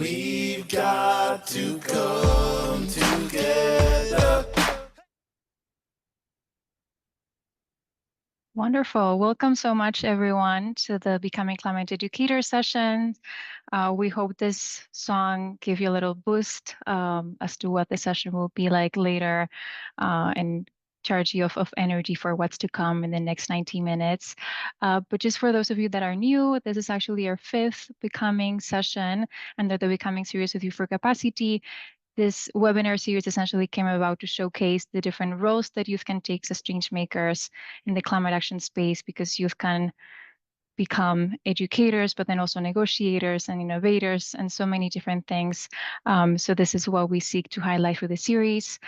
We've got to come together. Wonderful. Welcome so much, everyone, to the Becoming Climate Educator session. We hope this song gave you a little boost as to what the session will be like later and charge you of energy for what's to come in the next 90 minutes. But just for those of you that are new, this is actually our 5th Becoming session under the Becoming series with Youth4Capacity. This webinar series essentially came about to showcase the different roles that youth can take as change makers in the climate action space, because youth can become educators, but then also negotiators and innovators and so many different things. So this is what we seek to highlight for the series.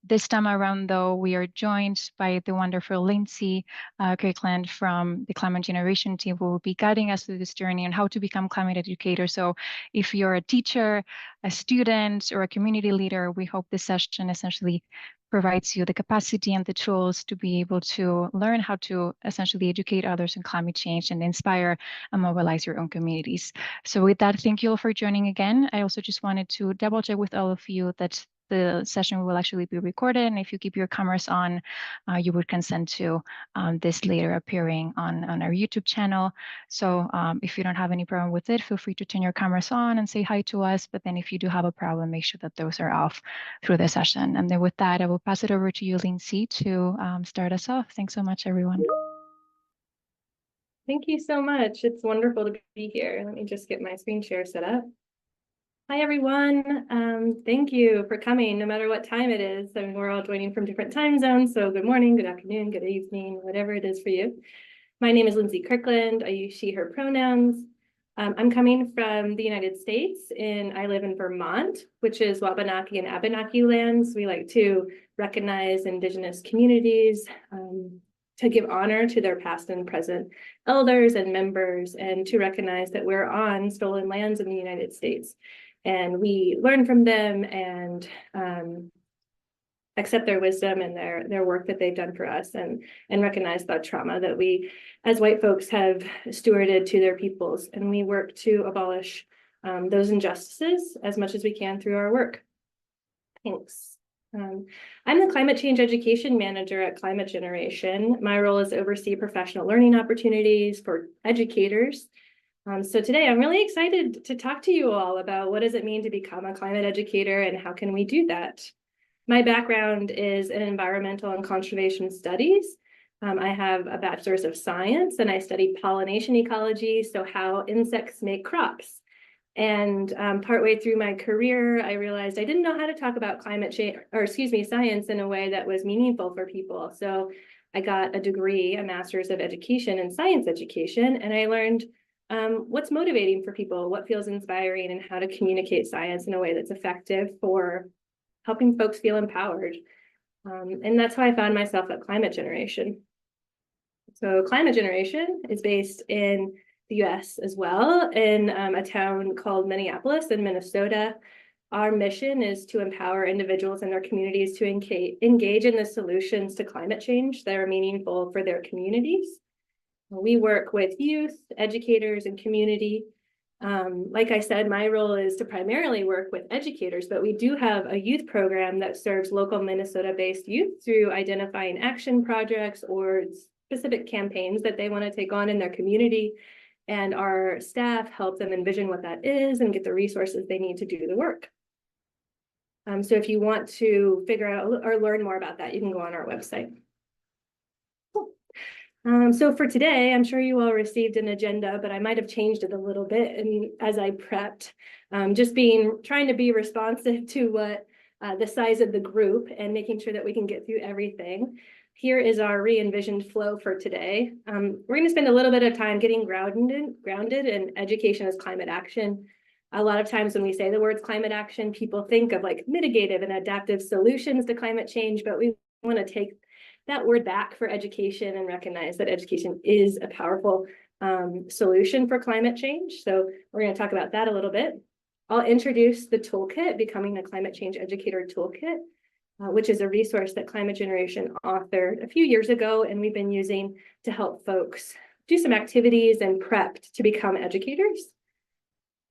This time around, though, we are joined by the wonderful Lindsey Kirkland from the Climate Generation team, who will be guiding us through this journey on how to become climate educators. So if you're a teacher, a student, or a community leader, we hope this session essentially provides you the capacity and the tools to be able to learn how to essentially educate others in climate change and inspire and mobilize your own communities. So with that, thank you all for joining again. I also just wanted to double check with all of you that the session will actually be recorded, and if you keep your cameras on, you would consent to this later appearing on our YouTube channel. So if you don't have any problem with it, feel free to turn your cameras on and say hi to us. But then if you do have a problem, make sure that those are off through the session. And then with that, I will pass it over to you, Lindsey, to start us off. Thanks so much, everyone. Thank you so much. It's wonderful to be here. Let me just get my screen share set up. Hi, everyone. Thank you for coming, no matter what time it is. I mean, we're all joining from different time zones, so good morning, good afternoon, good evening, whatever it is for you. My name is Lindsey Kirkland. I use she, her pronouns. I'm coming from the United States, and I live in Vermont, which is Wabanaki and Abenaki lands. We like to recognize Indigenous communities, to give honor to their past and present elders and members, and to recognize that we're on stolen lands in the United States. And we learn from them and accept their wisdom and their work that they've done for us, and recognize the trauma that we as white folks have stewarded to their peoples. And we work to abolish those injustices as much as we can through our work. Thanks. I'm the Climate Change Education Manager at Climate Generation. My role is to oversee professional learning opportunities for educators. So today I'm really excited to talk to you all about what does it mean to become a climate educator and how can we do that. My background is in environmental and conservation studies. I have a bachelor's of science, and I study pollination ecology, so how insects make crops. And partway through my career, I realized I didn't know how to talk about climate change, or science in a way that was meaningful for people. So I got a degree, a master's of education in science education, and I learned what's motivating for people, what feels inspiring, and how to communicate science in a way that's effective for helping folks feel empowered. And that's how I found myself at Climate Generation. So Climate Generation is based in the US as well, in a town called Minneapolis in Minnesota. Our mission is to empower individuals and their communities to engage in the solutions to climate change that are meaningful for their communities. We work with youth, educators, and community. Like I said, my role is to primarily work with educators, but we do have a youth program that serves local Minnesota-based youth through identifying action projects or specific campaigns that they want to take on in their community. And our staff help them envision what that is and get the resources they need to do the work. So if you want to figure out or learn more about that, you can go on our website. So for today, I'm sure you all received an agenda, but I might have changed it a little bit. And as I prepped, trying to be responsive to what the size of the group and making sure that we can get through everything. Here is our re-envisioned flow for today. We're going to spend a little bit of time getting grounded in education as climate action. A lot of times when we say the words climate action, people think of like mitigative and adaptive solutions to climate change, but we want to take that word back for education and recognize that education is a powerful solution for climate change. So we're going to talk about that a little bit. I'll introduce the toolkit, Becoming a Climate Change Educator Toolkit, which is a resource that Climate Generation authored a few years ago, and we've been using to help folks do some activities and prep to become educators.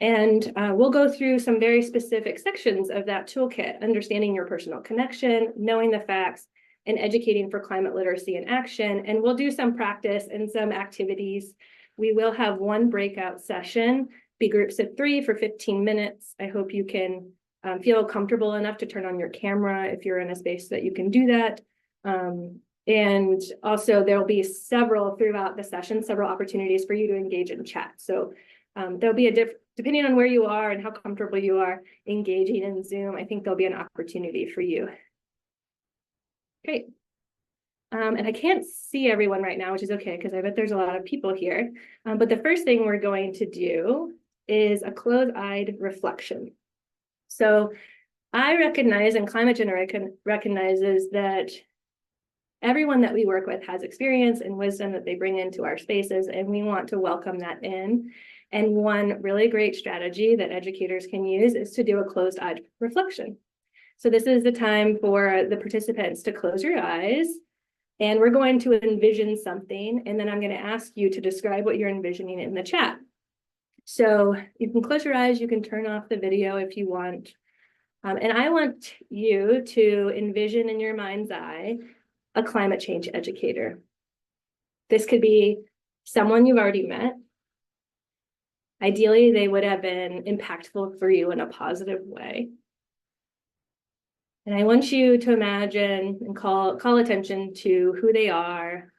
And we'll go through some very specific sections of that toolkit, understanding your personal connection, knowing the facts, and educating for climate literacy and action. And we'll do some practice and some activities. We will have one breakout session, be groups of 3 for 15 minutes. I hope you can feel comfortable enough to turn on your camera if you're in a space that you can do that. And also there'll be several throughout the session, several opportunities for you to engage in chat. So there'll be depending on where you are and how comfortable you are engaging in Zoom, I think there'll be an opportunity for you. Great. And I can't see everyone right now, which is okay, because I bet there's a lot of people here. But the first thing we're going to do is a closed-eyed reflection. So I recognize, and Climate Gen recognizes that everyone that we work with has experience and wisdom that they bring into our spaces, and we want to welcome that in. And one really great strategy that educators can use is to do a closed-eyed reflection. So this is the time for the participants to close your eyes, and we're going to envision something, and then I'm going to ask you to describe what you're envisioning in the chat. So you can close your eyes, you can turn off the video if you want. And I want you to envision in your mind's eye a climate change educator. This could be someone you've already met. Ideally, they would have been impactful for you in a positive way. And I want you to imagine and call attention to who they are,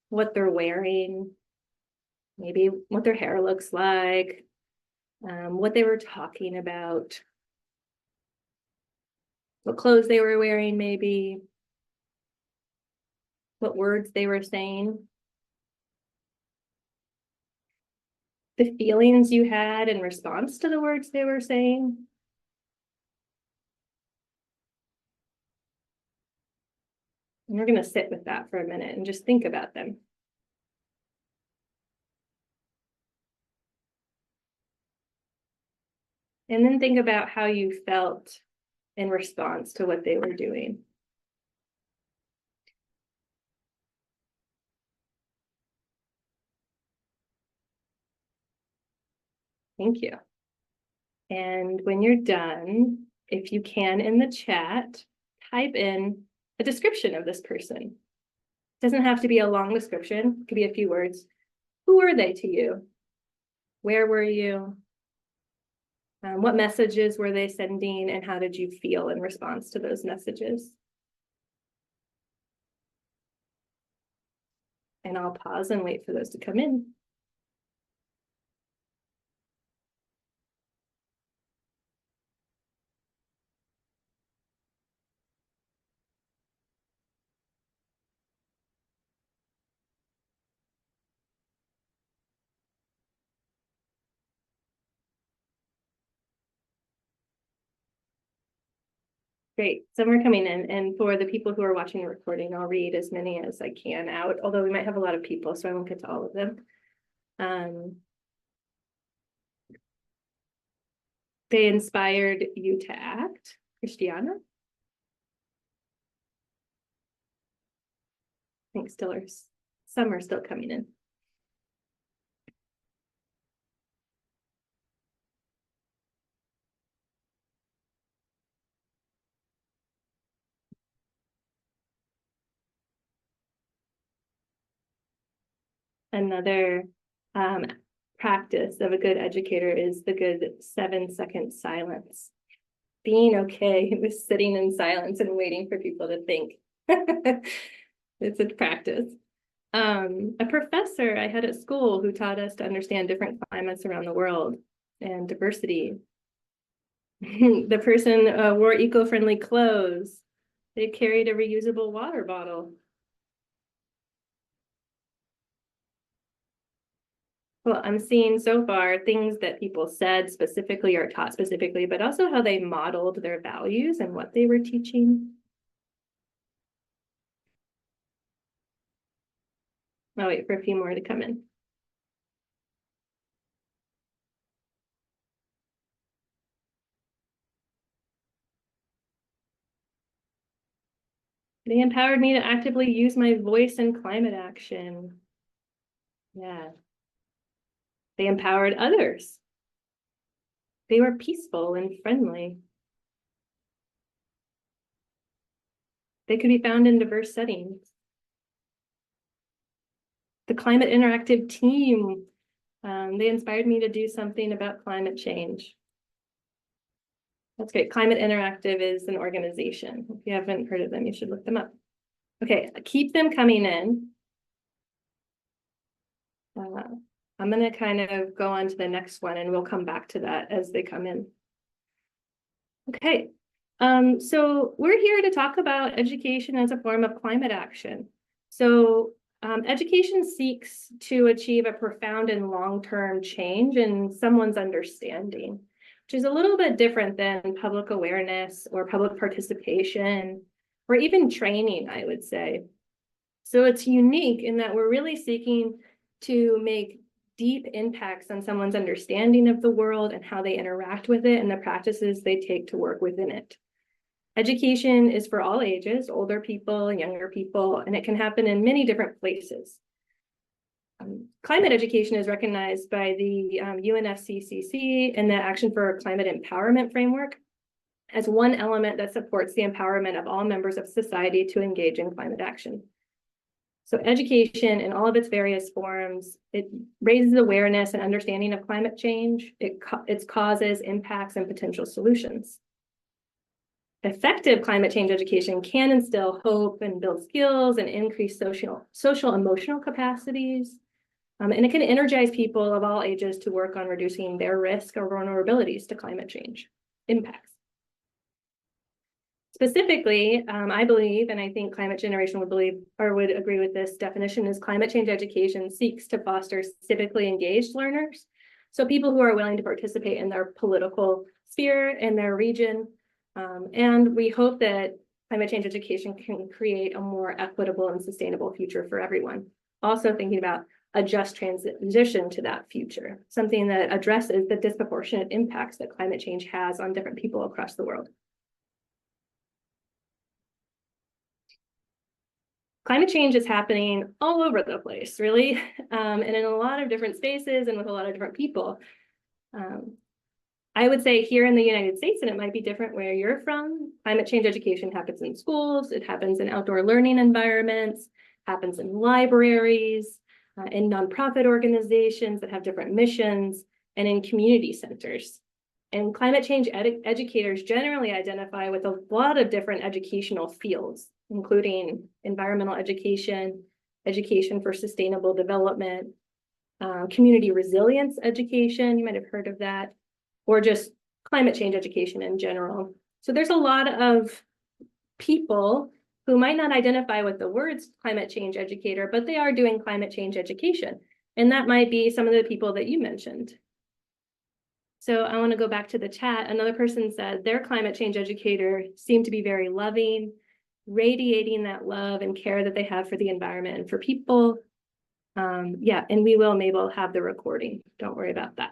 what they're wearing, maybe what their hair looks like, what they were talking about, what clothes they were wearing, maybe, what words they were saying, the feelings you had in response to the words they were saying. And we're going to sit with that for a minute and just think about them. And then think about how you felt in response to what they were doing. Thank you. And when you're done, if you can in the chat, type in a description of this person. It doesn't have to be a long description. It could be a few words. Who were they to you? Where were you? What messages were they sending, and how did you feel in response to those messages? And I'll pause and wait for those to come in. Great, some are coming in, and for the people who are watching the recording, I'll read as many as I can out, although we might have a lot of people, so I won't get to all of them. They inspired you to act. Christiana? I think some are still coming in. Another practice of a good educator is the good 7-second silence. Being okay with sitting in silence and waiting for people to think. It's a practice. A professor I had at school who taught us to understand different climates around the world and diversity. The person wore eco-friendly clothes. They carried a reusable water bottle. Well, I'm seeing so far things that people said specifically or taught specifically, but also how they modeled their values and what they were teaching. I'll wait for a few more to come in. They empowered me to actively use my voice in climate action. Yeah. They empowered others. They were peaceful and friendly. They could be found in diverse settings. The Climate Interactive team, they inspired me to do something about climate change. That's great. Climate Interactive is an organization. If you haven't heard of them, you should look them up. Okay, keep them coming in. I'm going to kind of go on to the next one, and we'll come back to that as they come in. Okay, so we're here to talk about education as a form of climate action. So education seeks to achieve a profound and long-term change in someone's understanding, which is a little bit different than public awareness or public participation, or even training, I would say. So it's unique in that we're really seeking to make deep impacts on someone's understanding of the world and how they interact with it and the practices they take to work within it. Education is for all ages, older people, younger people, and it can happen in many different places. Climate education is recognized by the UNFCCC and the Action for Climate Empowerment Framework as one element that supports the empowerment of all members of society to engage in climate action. So education in all of its various forms, it raises awareness and understanding of climate change, its causes, impacts, and potential solutions. Effective climate change education can instill hope and build skills and increase social emotional capacities. And it can energize people of all ages to work on reducing their risk or vulnerabilities to climate change impacts. Specifically, I believe, and I think Climate Generation would believe or would agree with this definition, is climate change education seeks to foster civically engaged learners. So people who are willing to participate in their political sphere in their region. And we hope that climate change education can create a more equitable and sustainable future for everyone. Also thinking about a just transition to that future, something that addresses the disproportionate impacts that climate change has on different people across the world. Climate change is happening all over the place, really, and in a lot of different spaces and with a lot of different people. I would say here in the United States, and it might be different where you're from, climate change education happens in schools, it happens in outdoor learning environments, happens in libraries, in nonprofit organizations that have different missions, and in community centers. And climate change educators generally identify with a lot of different educational fields, including environmental education, education for sustainable development, community resilience education, you might have heard of that, or just climate change education in general. So there's a lot of people who might not identify with the words climate change educator, but they are doing climate change education. And that might be some of the people that you mentioned. So I want to go back to the chat. Another person said their climate change educator seemed to be very loving, radiating that love and care that they have for the environment and for people. Yeah, and we will maybe have the recording. Don't worry about that.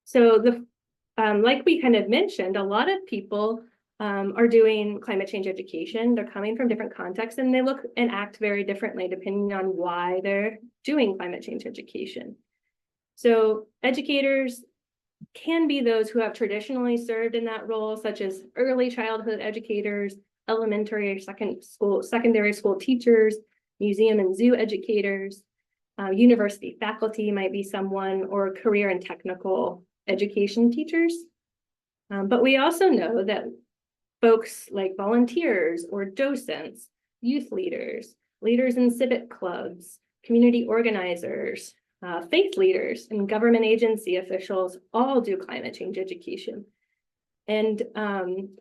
So like we kind of mentioned, a lot of people are doing climate change education. They're coming from different contexts and they look and act very differently depending on why they're doing climate change education. So educators can be those who have traditionally served in that role, such as early childhood educators, elementary or secondary school teachers, museum and zoo educators, university faculty might be someone, or career and technical education teachers. But we also know that folks like volunteers or docents, youth leaders, leaders in civic clubs, community organizers, faith leaders, and government agency officials all do climate change education. And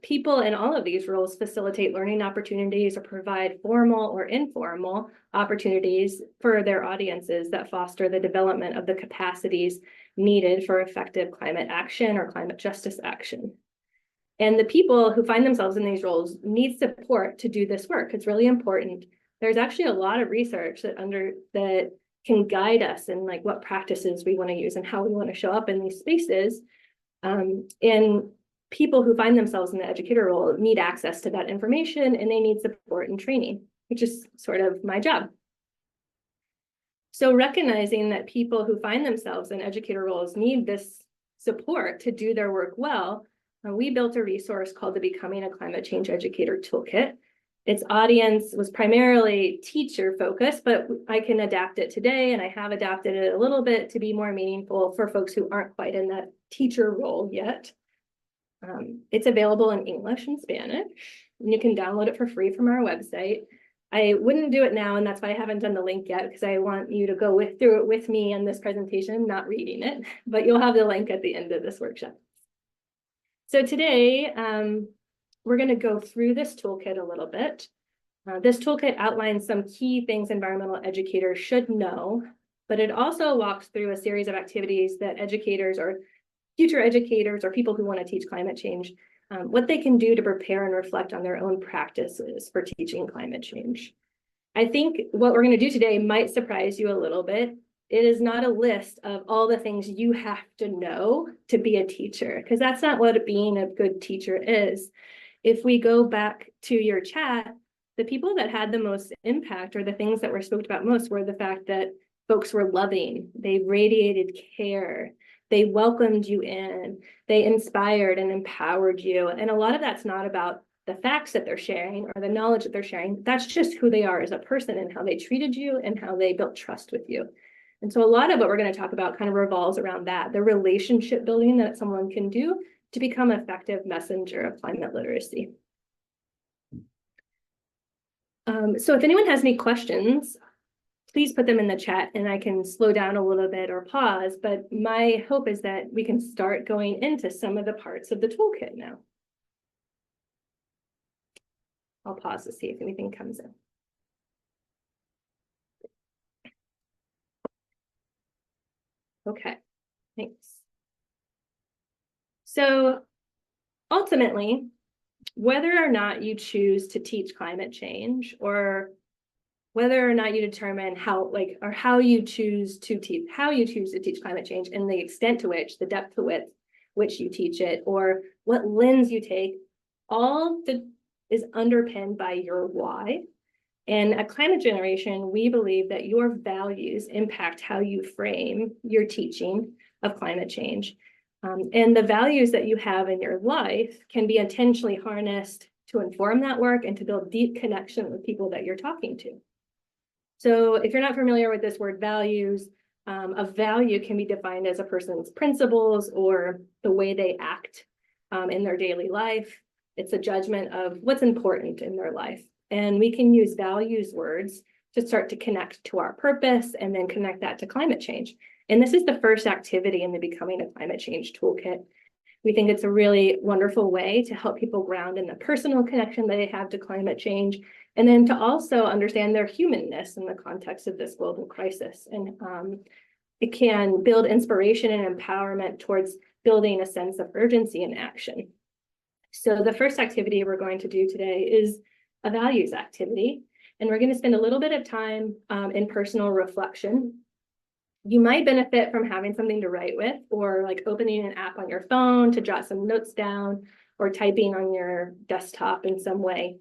people in all of these roles facilitate learning opportunities or provide formal or informal opportunities for their audiences that foster the development of the capacities needed for effective climate action or climate justice action. And the people who find themselves in these roles need support to do this work. It's really important. There's actually a lot of research that can guide us in like what practices we want to use and how we want to show up in these spaces. And people who find themselves in the educator role need access to that information and they need support and training, which is sort of my job. So recognizing that people who find themselves in educator roles need this support to do their work well, we built a resource called the Becoming a Climate Change Educator Toolkit. Its audience was primarily teacher focused, but I can adapt it today, and I have adapted it a little bit to be more meaningful for folks who aren't quite in that teacher role yet. It's available in English and Spanish, and you can download it for free from our website. I wouldn't do it now, and that's why I haven't done the link yet, because I want you to go through it with me in this presentation, not reading it, but you'll have the link at the end of this workshop. So today, we're going to go through this toolkit a little bit. This toolkit outlines some key things environmental educators should know, but it also walks through a series of activities that educators or future educators or people who want to teach climate change, what they can do to prepare and reflect on their own practices for teaching climate change. I think what we're going to do today might surprise you a little bit. It is not a list of all the things you have to know to be a teacher, because that's not what being a good teacher is. If we go back to your chat, the people that had the most impact, or the things that were spoke about most, were the fact that folks were loving, they radiated care, they welcomed you in, they inspired and empowered you. And a lot of that's not about the facts that they're sharing or the knowledge that they're sharing. That's just who they are as a person and how they treated you and how they built trust with you. And so a lot of what we're going to talk about kind of revolves around that, the relationship building that someone can do to become an effective messenger of climate literacy. So if anyone has any questions, please put them in the chat and I can slow down a little bit or pause, but my hope is that we can start going into some of the parts of the toolkit now. I'll pause to see if anything comes in. Okay, thanks. So ultimately, whether or not you choose to teach climate change, or whether or not you determine how you choose to teach climate change, and the extent to which, the depth to which you teach it, or what lens you take, is underpinned by your why. And at Climate Generation, we believe that your values impact how you frame your teaching of climate change. And the values that you have in your life can be intentionally harnessed to inform that work and to build deep connection with people that you're talking to. So if you're not familiar with this word values, a value can be defined as a person's principles or the way they act in their daily life. It's a judgment of what's important in their life. And we can use values words to start to connect to our purpose and then connect that to climate change. And this is the first activity in the Becoming a Climate Change Toolkit. We think it's a really wonderful way to help people ground in the personal connection they have to climate change, and then to also understand their humanness in the context of this global crisis. And it can build inspiration and empowerment towards building a sense of urgency and action. So the first activity we're going to do today is a values activity, and we're going to spend a little bit of time in personal reflection. You might benefit from having something to write with, or like opening an app on your phone to jot some notes down, or typing on your desktop in some way.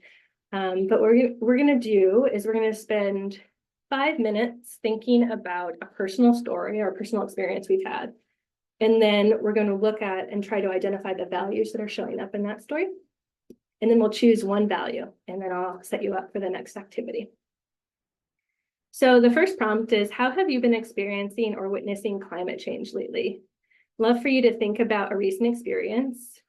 But what we're going to do is we're going to spend 5 minutes thinking about a personal story or a personal experience we've had. And then we're going to look at and try to identify the values that are showing up in that story. And then we'll choose one value, and then I'll set you up for the next activity. So the first prompt is, how have you been experiencing or witnessing climate change lately? Love for you to think about a recent experience.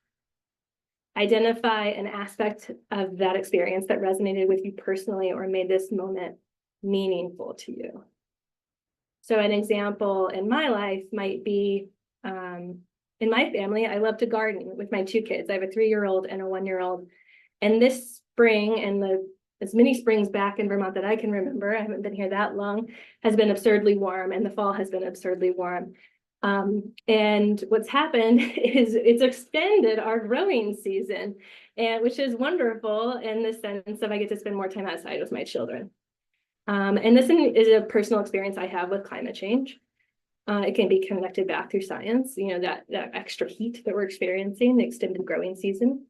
Identify an aspect of that experience that resonated with you personally or made this moment meaningful to you. So an example in my life might be, in my family, I love to garden with my 2 kids. I have a 3-year-old and a 1-year-old. And this spring, and as many springs back in Vermont that I can remember, I haven't been here that long, has been absurdly warm, and the fall has been absurdly warm. And what's happened is it's extended our growing season, and which is wonderful in the sense of I get to spend more time outside with my children. And this is a personal experience I have with climate change. It can be connected back through science, that extra heat that we're experiencing, the extended growing season.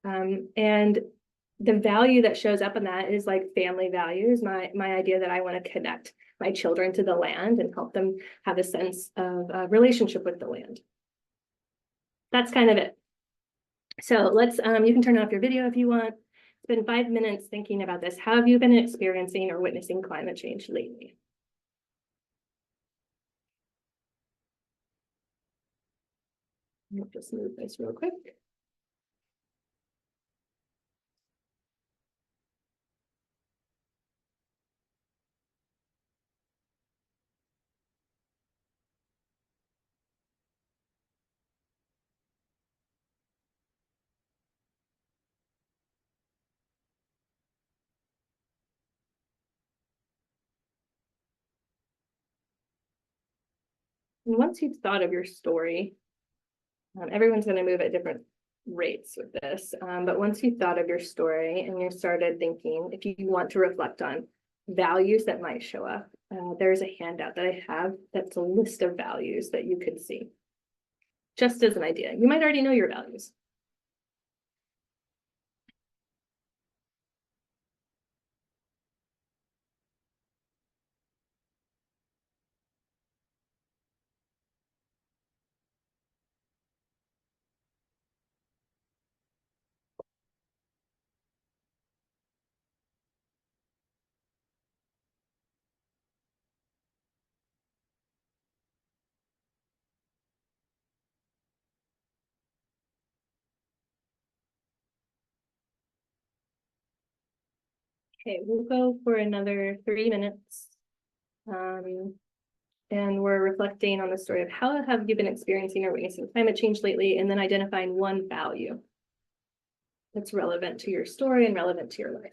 And the value that shows up in that is like family values, my idea that I want to connect my children to the land and help them have a sense of a relationship with the land. That's kind of it. So let's, you can turn off your video if you want. Spend 5 minutes thinking about this. How have you been experiencing or witnessing climate change lately? I'll just move this real quick. And once you've thought of your story, everyone's going to move at different rates with this, but once you've thought of your story and you started thinking, if you want to reflect on values that might show up, there's a handout that I have that's a list of values that you could see. Just as an idea, you might already know your values. Okay, we'll go for another 3 minutes. And we're reflecting on the story of how have you been experiencing or witnessing climate change lately, and then identifying one value that's relevant to your story and relevant to your life.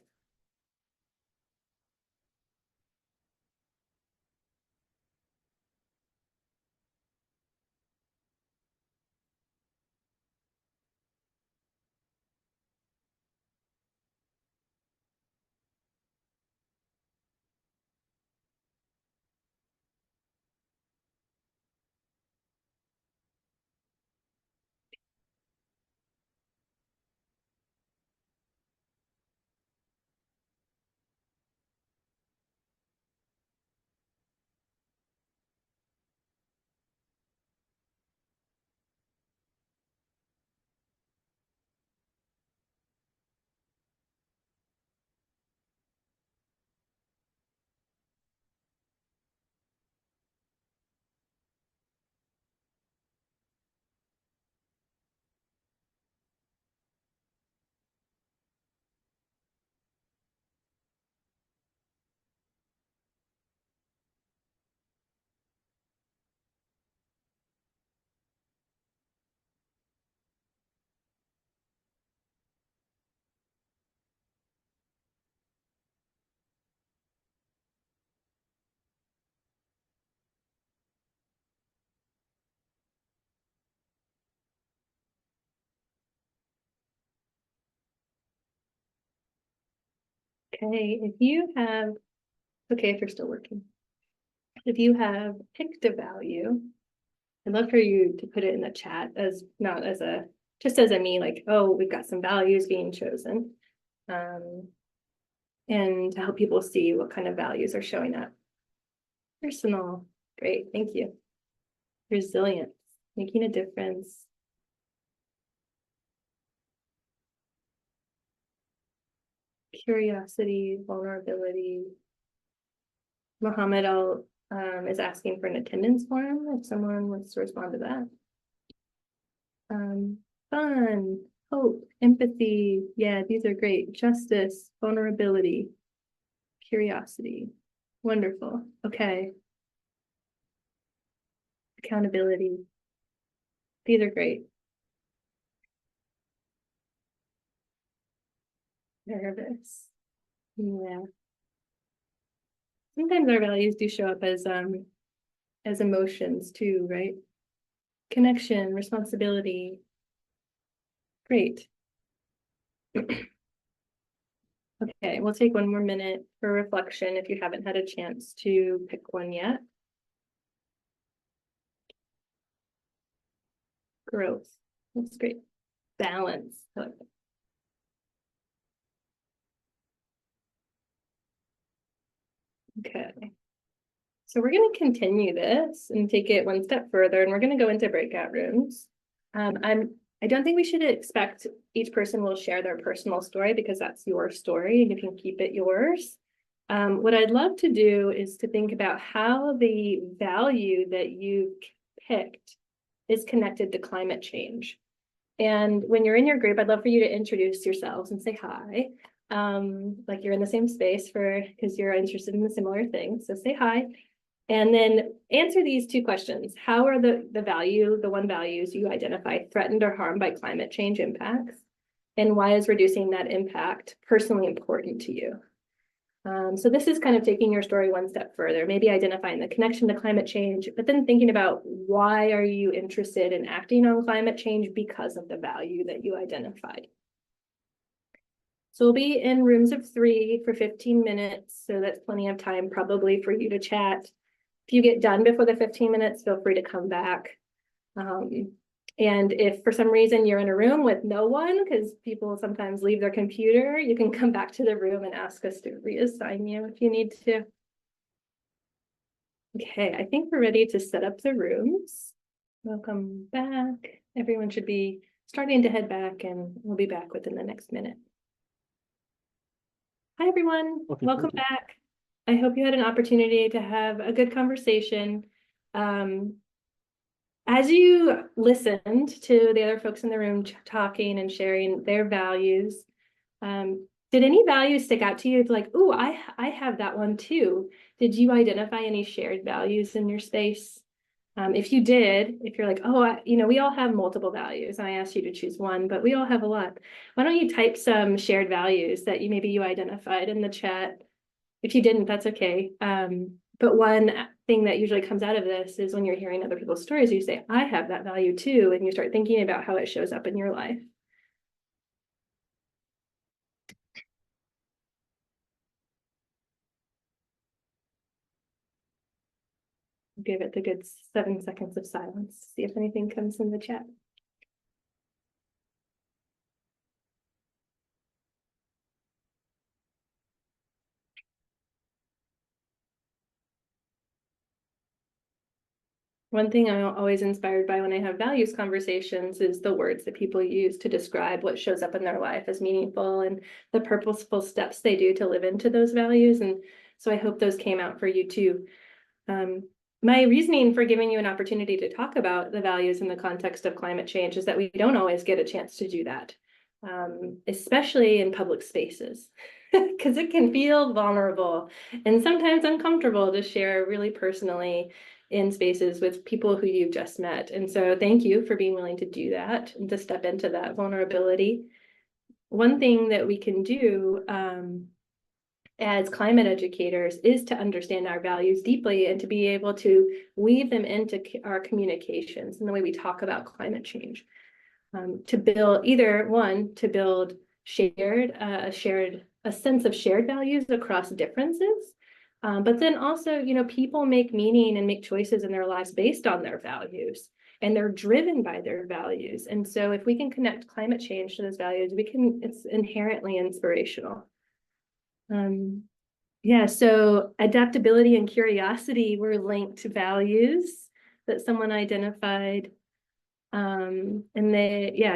Okay, if you have, okay, if you're still working, if you have picked a value, I'd love for you to put it in the chat as not as a, just as a me, like, oh, we've got some values being chosen. And to help people see what kind of values are showing up. Personal, great, thank you. Resilience, making a difference. Curiosity, vulnerability. Muhammad is asking for an attendance form if someone wants to respond to that. Fun, hope, empathy. Yeah, these are great. Justice, vulnerability, curiosity. Wonderful. Okay. Accountability. These are great. Nervous. Yeah. Sometimes our values do show up as emotions too, right? Connection, responsibility. Great. Okay, we'll take one more minute for reflection if you haven't had a chance to pick one yet. Growth. That's great. Balance. I like that. Okay. So we're going to continue this and take it one step further, and we're going to go into breakout rooms. I don't think we should expect each person will share their personal story, because that's your story and you can keep it yours. What I'd love to do is to think about how the value that you picked is connected to climate change. And when you're in your group, I'd love for you to introduce yourselves and say hi. Like you're in the same space because you're interested in the similar things. So say hi. And then answer these two questions. How are the one values you identify threatened or harmed by climate change impacts? And why is reducing that impact personally important to you? So this is kind of taking your story one step further, maybe identifying the connection to climate change, but then thinking about why are you interested in acting on climate change because of the value that you identified. So we'll be in rooms of 3 for 15 minutes. So that's plenty of time probably for you to chat. If you get done before the 15 minutes, feel free to come back. And if for some reason you're in a room with no one, because people sometimes leave their computer, you can come back to the room and ask us to reassign you if you need to. Okay, I think we're ready to set up the rooms. Welcome back. Everyone should be starting to head back, and we'll be back within the next minute. Hi, everyone. Okay, Welcome back. I hope you had an opportunity to have a good conversation. As you listened to the other folks in the room talking and sharing their values, did any values stick out to you? It's like, oh, I have that one too. Did you identify any shared values in your space? If you did, if you're like, oh, we all have multiple values, and I asked you to choose one, but we all have a lot. Why don't you type some shared values that maybe you identified in the chat? If you didn't, that's okay. But one thing that usually comes out of this is when you're hearing other people's stories, you say, I have that value too, and you start thinking about how it shows up in your life. Give it the good 7 seconds of silence, see if anything comes in the chat. One thing I'm always inspired by when I have values conversations is the words that people use to describe what shows up in their life as meaningful and the purposeful steps they do to live into those values. And so I hope those came out for you too. My reasoning for giving you an opportunity to talk about the values in the context of climate change is that we don't always get a chance to do that, especially in public spaces, because it can feel vulnerable and sometimes uncomfortable to share really personally in spaces with people who you've just met. And so thank you for being willing to do that and to step into that vulnerability. One thing that we can do as climate educators is to understand our values deeply and to be able to weave them into our communications and the way we talk about climate change. To build to build a sense of shared values across differences. But then also, people make meaning and make choices in their lives based on their values, and they're driven by their values. And so if we can connect climate change to those values, it's inherently inspirational. So adaptability and curiosity were linked values that someone identified. And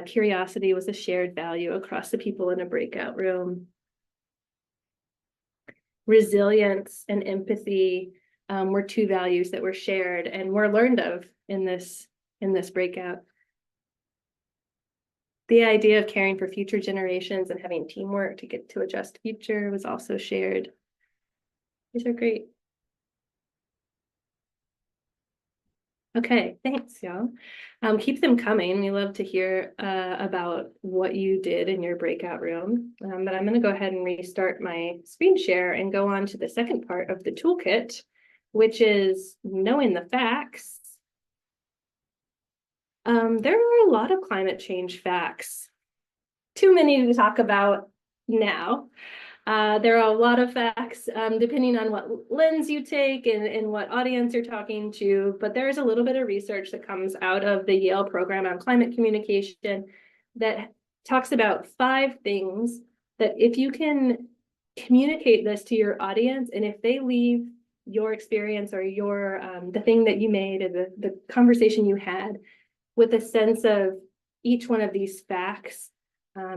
curiosity was a shared value across the people in a breakout room. Resilience and empathy were 2 values that were shared and were learned of in this breakout. The idea of caring for future generations and having teamwork to get to a just future was also shared. These are great. Okay, thanks, y'all. Keep them coming. We love to hear about what you did in your breakout room. But I'm going to go ahead and restart my screen share and go on to the second part of the toolkit, which is knowing the facts. There are a lot of climate change facts. Too many to talk about now. There are a lot of facts, depending on what lens you take and what audience you're talking to, but there's a little bit of research that comes out of the Yale program on climate communication that talks about 5 things that if you can communicate this to your audience, and if they leave your experience or your the thing that you made or the conversation you had with a sense of each one of these facts,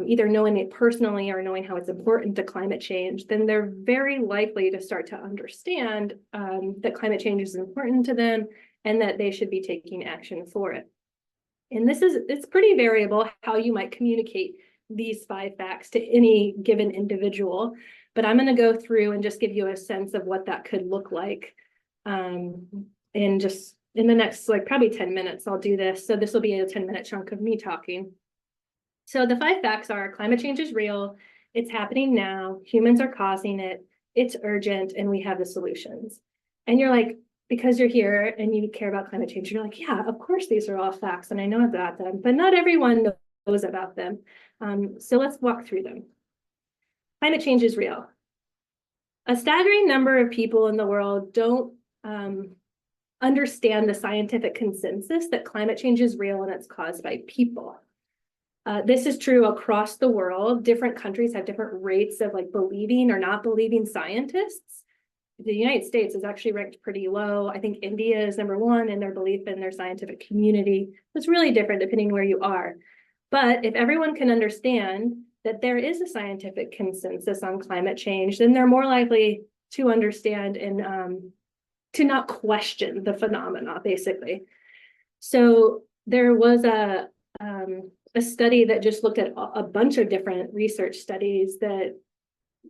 either knowing it personally or knowing how it's important to climate change, then they're very likely to start to understand that climate change is important to them and that they should be taking action for it. And it's pretty variable how you might communicate these 5 facts to any given individual, but I'm going to go through and just give you a sense of what that could look like. And just in the next, like, probably 10 minutes, I'll do this. So this will be a 10-minute chunk of me talking. So the 5 facts are: climate change is real, it's happening now, humans are causing it, it's urgent, and we have the solutions. And you're like, because you're here and you care about climate change, you're like, yeah, of course, these are all facts and I know about them, but not everyone knows about them. So let's walk through them. Climate change is real. A staggering number of people in the world don't understand the scientific consensus that climate change is real and it's caused by people. This is true across the world. Different countries have different rates of like believing or not believing scientists. The United States is actually ranked pretty low. I think India is #1 in their belief in their scientific community. It's really different depending where you are. But if everyone can understand that there is a scientific consensus on climate change, then they're more likely to understand and to not question the phenomena, basically. So there was a study that just looked at a bunch of different research studies that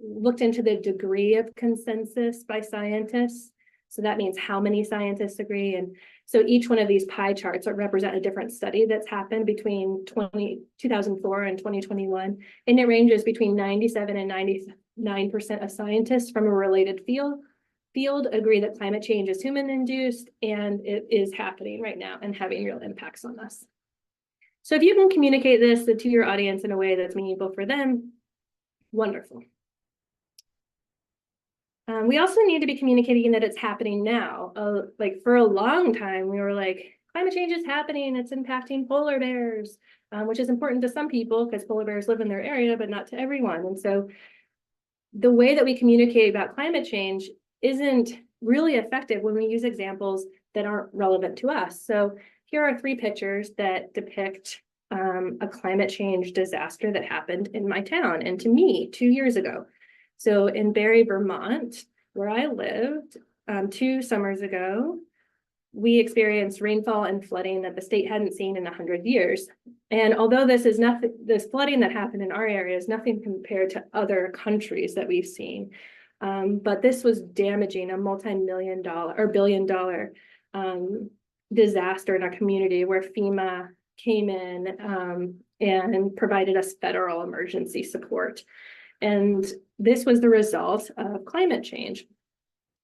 looked into the degree of consensus by scientists. So that means how many scientists agree. And so each one of these pie charts represent a different study that's happened between 2004 and 2021. And it ranges between 97 and 99% of scientists from a related field agree that climate change is human-induced and it is happening right now and having real impacts on us. So if you can communicate this to your audience in a way that's meaningful for them, wonderful. We also need to be communicating that it's happening now. Like for a long time, we were like, climate change is happening, it's impacting polar bears, which is important to some people because polar bears live in their area, but not to everyone. And so the way that we communicate about climate change isn't really effective when we use examples that aren't relevant to us. So here are 3 pictures that depict a climate change disaster that happened in my town and to me 2 years ago. So in Barrie, Vermont, where I lived 2 summers ago, we experienced rainfall and flooding that the state hadn't seen in 100 years. And although this flooding that happened in our area is nothing compared to other countries that we've seen, but this was damaging, a multi-million-dollar or billion-dollar disaster in our community where FEMA came in and provided us federal emergency support. And this was the result of climate change.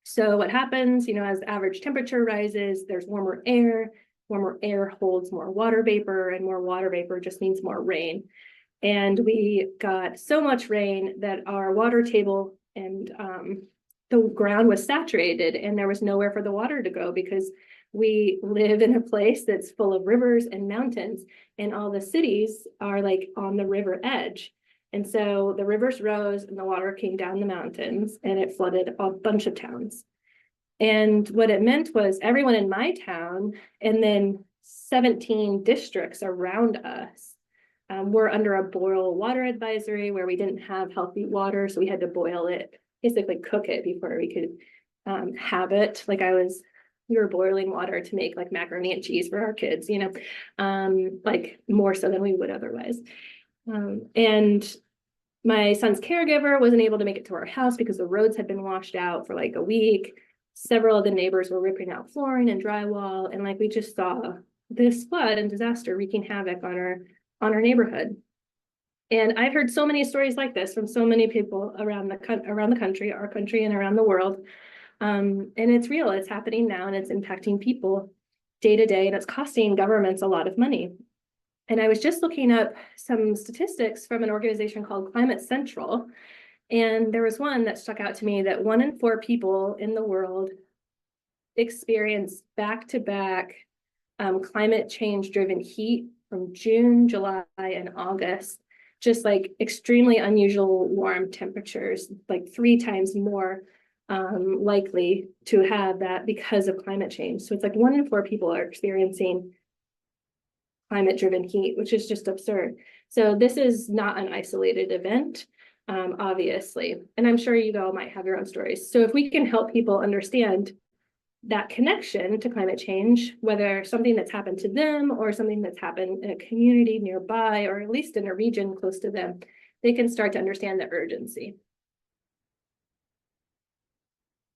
So what happens, as average temperature rises, there's warmer air. Warmer air holds more water vapor, and more water vapor just means more rain. And we got so much rain that our water table and the ground was saturated, and there was nowhere for the water to go because we live in a place that's full of rivers and mountains, and all the cities are like on the river edge. And so the rivers rose and the water came down the mountains and it flooded a bunch of towns. And what it meant was everyone in my town and then 17 districts around us were under a boil water advisory where we didn't have healthy water. So we had to boil it, basically cook it before we could have it. We were boiling water to make like macaroni and cheese for our kids, like more so than we would otherwise. And my son's caregiver wasn't able to make it to our house because the roads had been washed out for like a week. Several of the neighbors were ripping out flooring and drywall, and we just saw this flood and disaster wreaking havoc on our neighborhood. And I've heard so many stories like this from so many people around the country, our country, and around the world. And it's real. It's happening now, and it's impacting people day to day, and it's costing governments a lot of money. And I was just looking up some statistics from an organization called Climate Central. And there was one that stuck out to me that 1 in 4 people in the world experience back-to-back climate change driven heat from June, July, and August, just like extremely unusual warm temperatures, like 3 times more likely to have that because of climate change. So it's like 1 in 4 people are experiencing climate-driven heat, which is just absurd. So this is not an isolated event, obviously. And I'm sure you all might have your own stories. So if we can help people understand that connection to climate change, whether something that's happened to them or something that's happened in a community nearby, or at least in a region close to them, they can start to understand the urgency.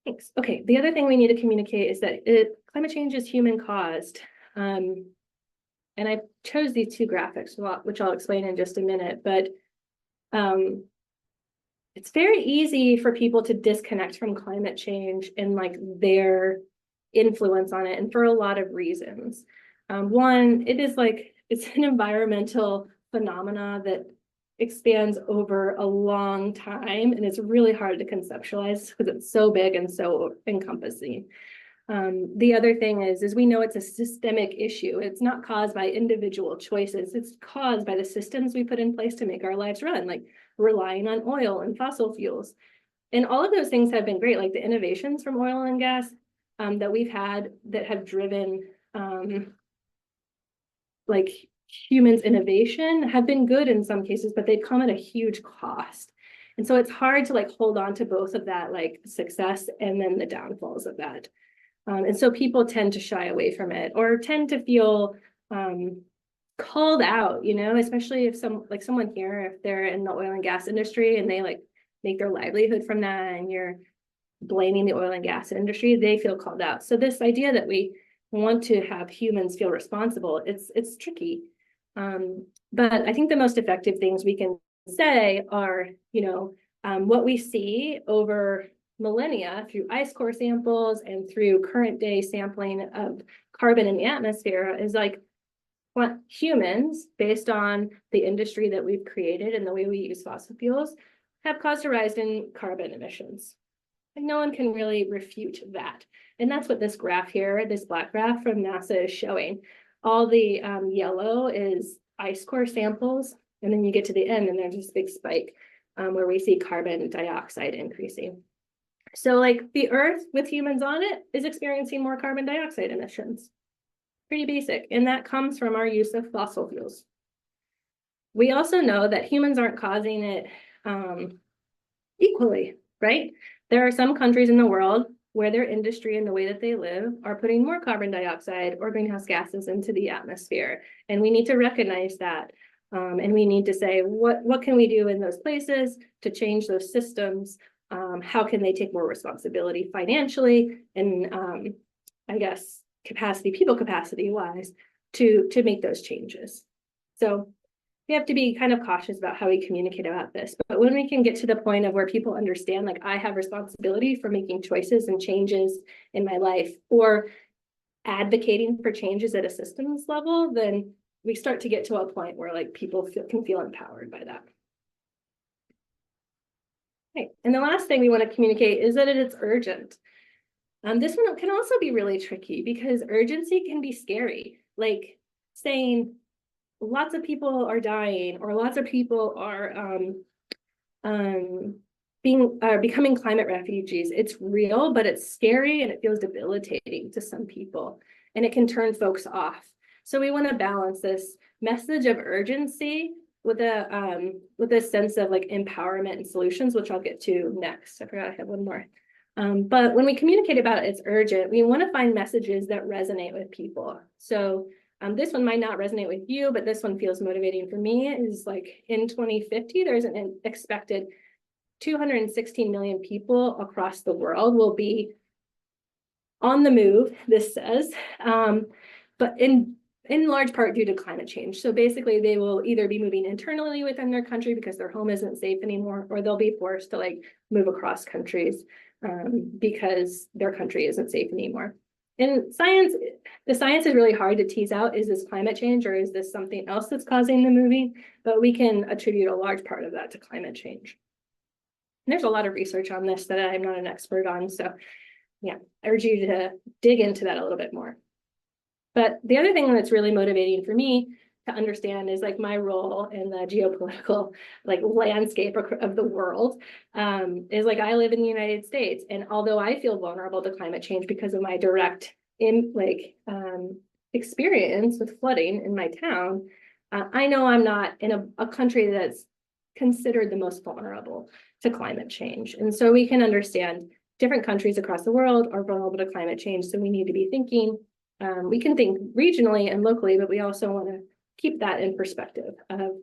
Thanks. Okay, the other thing we need to communicate is that climate change is human caused. And I chose these 2 graphics, which I'll explain in just a minute, but it's very easy for people to disconnect from climate change and like their influence on it, and for a lot of reasons. One, it's an environmental phenomena that expands over a long time, and it's really hard to conceptualize because it's so big and so encompassing. The other thing is we know it's a systemic issue. It's not caused by individual choices. It's caused by the systems we put in place to make our lives run, like relying on oil and fossil fuels. And all of those things have been great, like the innovations from oil and gas that we've had that have driven like humans' innovation have been good in some cases, but they've come at a huge cost. And so it's hard to like hold on to both of that, like success and then the downfalls of that. And so people tend to shy away from it or tend to feel called out, you know, especially if someone here, if they're in the oil and gas industry and they like make their livelihood from that and you're blaming the oil and gas industry, they feel called out. So this idea that we want to have humans feel responsible, it's tricky. But I think the most effective things we can say are, you know, what we see over millennia through ice core samples and through current day sampling of carbon in the atmosphere is like what humans, based on the industry that we've created and the way we use fossil fuels, have caused a rise in carbon emissions. And no one can really refute that. And that's what this graph here, this black graph from NASA is showing. All the yellow is ice core samples. And then you get to the end and there's this big spike where we see carbon dioxide increasing. So like the Earth with humans on it is experiencing more carbon dioxide emissions. Pretty basic. And that comes from our use of fossil fuels. We also know that humans aren't causing it equally, right? There are some countries in the world where their industry and the way that they live are putting more carbon dioxide or greenhouse gases into the atmosphere. And we need to recognize that. And we need to say, what can we do in those places to change those systems? How can they take more responsibility financially and I guess people capacity wise to make those changes. So we have to be kind of cautious about how we communicate about this. But when we can get to the point of where people understand, like I have responsibility for making choices and changes in my life or advocating for changes at a systems level, then we start to get to a point where like people can feel empowered by that. Okay. And the last thing we want to communicate is that it's urgent. This one can also be really tricky because urgency can be scary. Like saying lots of people are dying or lots of people are becoming climate refugees. It's real, but it's scary and it feels debilitating to some people and it can turn folks off. So we want to balance this message of urgency with a sense of like empowerment and solutions, which I'll get to next. I forgot I had one more. But when we communicate about it's urgent, we want to find messages that resonate with people. So this one might not resonate with you, but this one feels motivating for me. Is like in 2050, there's an expected 216 million people across the world will be on the move, this says, but in large part due to climate change. So basically they will either be moving internally within their country because their home isn't safe anymore, or they'll be forced to like move across countries because their country isn't safe anymore. In science, the science is really hard to tease out. Is this climate change or is this something else that's causing the moving? But we can attribute a large part of that to climate change. And there's a lot of research on this that I'm not an expert on. So yeah, I urge you to dig into that a little bit more. But the other thing that's really motivating for me to understand is like my role in the geopolitical like landscape of the world, is like I live in the United States, and although I feel vulnerable to climate change because of my direct experience with flooding in my town, I know I'm not in a country that's considered the most vulnerable to climate change. And so we can understand different countries across the world are vulnerable to climate change. So we need to be thinking, we can think regionally and locally, but we also want to keep that in perspective of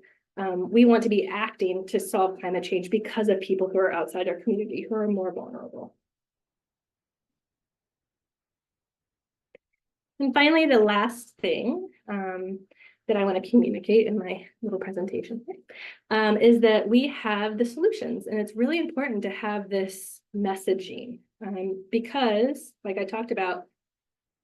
we want to be acting to solve climate change because of people who are outside our community who are more vulnerable. And finally, the last thing that I want to communicate in my little presentation is that we have the solutions, and it's really important to have this messaging because, like I talked about,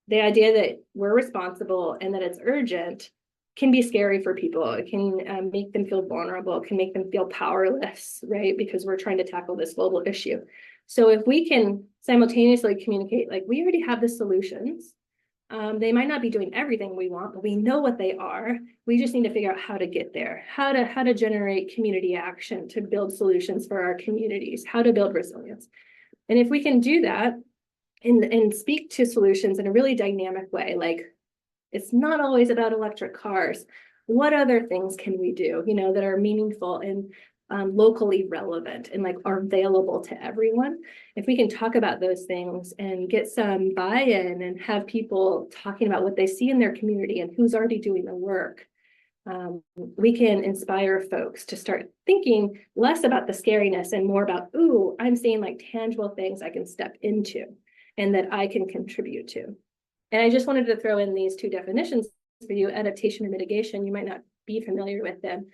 the idea that we're responsible and that it's urgent can be scary for people. It can make them feel vulnerable. It can make them feel powerless, right? Because we're trying to tackle this global issue. So if we can simultaneously communicate, like we already have the solutions, they might not be doing everything we want, but we know what they are. We just need to figure out how to get there, how to generate community action to build solutions for our communities, how to build resilience. And if we can do that and speak to solutions in a really dynamic way, like it's not always about electric cars. What other things can we do, you know, that are meaningful and locally relevant and like are available to everyone? If we can talk about those things and get some buy-in and have people talking about what they see in their community and who's already doing the work, we can inspire folks to start thinking less about the scariness and more about, ooh, I'm seeing like tangible things I can step into and that I can contribute to. And I just wanted to throw in these two definitions for you, adaptation and mitigation. You might not be familiar with them,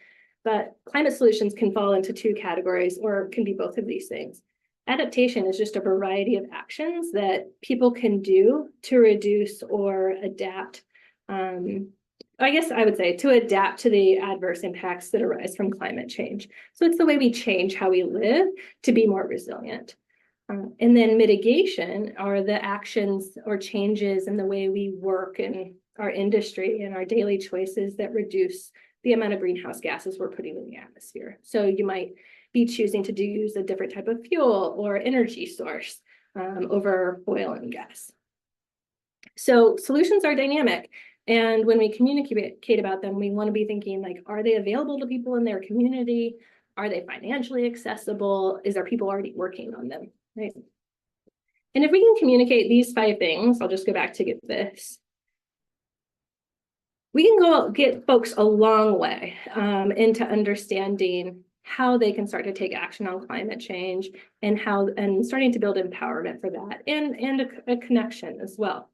but climate solutions can fall into two categories or can be both of these things. Adaptation is just a variety of actions that people can do to reduce or adapt. I guess I would say to adapt to the adverse impacts that arise from climate change. So it's the way we change how we live to be more resilient. And then mitigation are the actions or changes in the way we work in our industry and our daily choices that reduce the amount of greenhouse gases we're putting in the atmosphere. So you might be choosing to use a different type of fuel or energy source over oil and gas. So solutions are dynamic. And when we communicate about them, we want to be thinking like, are they available to people in their community? Are they financially accessible? Is there people already working on them? Right. And if we can communicate these 5 things, I'll just go back to get this. We can get folks a long way into understanding how they can start to take action on climate change and starting to build empowerment for that and a connection as well.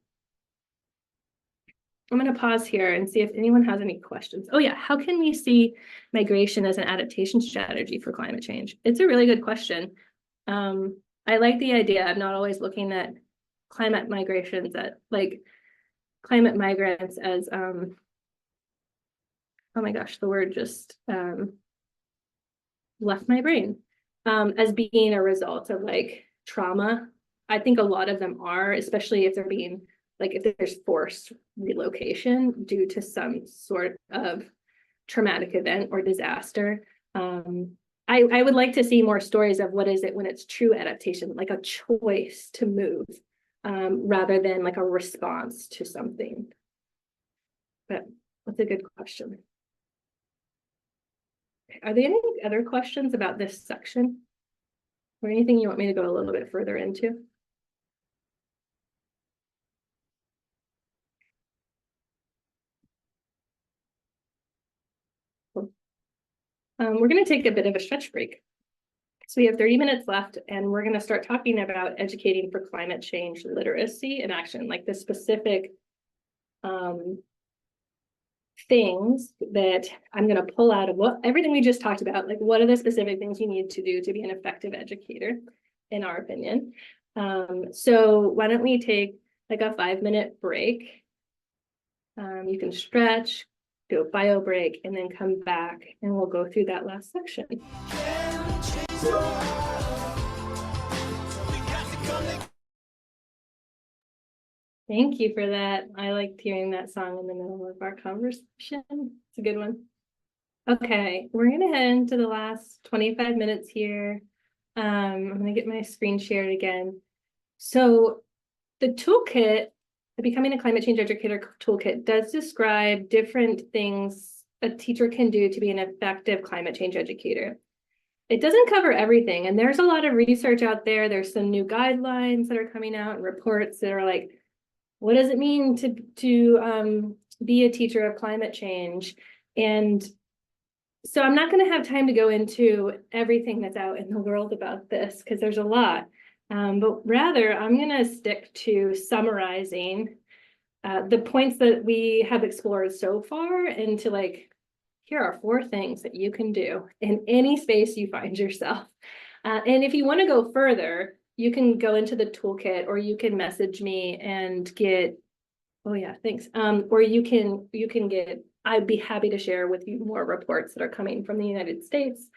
I'm going to pause here and see if anyone has any questions. Oh yeah, how can we see migration as an adaptation strategy for climate change? It's a really good question. I like the idea of not always looking at climate migrations at like climate migrants as oh my gosh, the word just left my brain, as being a result of like trauma. I think a lot of them are, especially if they're being like if there's forced relocation due to some sort of traumatic event or disaster. I would like to see more stories of what is it when it's true adaptation, like a choice to move, rather than like a response to something. But that's a good question. Are there any other questions about this section? Or anything you want me to go a little bit further into? Cool. We're going to take a bit of a stretch break. So we have 30 minutes left, and we're going to start talking about educating for climate change literacy and action, like the specific things that I'm going to pull out of everything we just talked about. Like, what are the specific things you need to do to be an effective educator, in our opinion? So why don't we take like a 5-minute break? You can stretch, do a bio break, and then come back, and we'll go through that last section. Thank you for that. I liked hearing that song in the middle of our conversation. It's a good one. Okay, we're gonna head into the last 25 minutes here. I'm gonna get my screen shared again. So the toolkit, the Becoming a Climate Change Educator Toolkit, does describe different things a teacher can do to be an effective climate change educator. It doesn't cover everything, and there's a lot of research out there. There's some new guidelines that are coming out and reports that are like, what does it mean to be a teacher of climate change? And so I'm not going to have time to go into everything that's out in the world about this because there's a lot. But rather, I'm going to stick to summarizing the points that we have explored so far into like, here are 4 things that you can do in any space you find yourself. And if you want to go further, you can go into the toolkit or you can message me and get, oh yeah, thanks. Or you can get, I'd be happy to share with you more reports that are coming from the United States,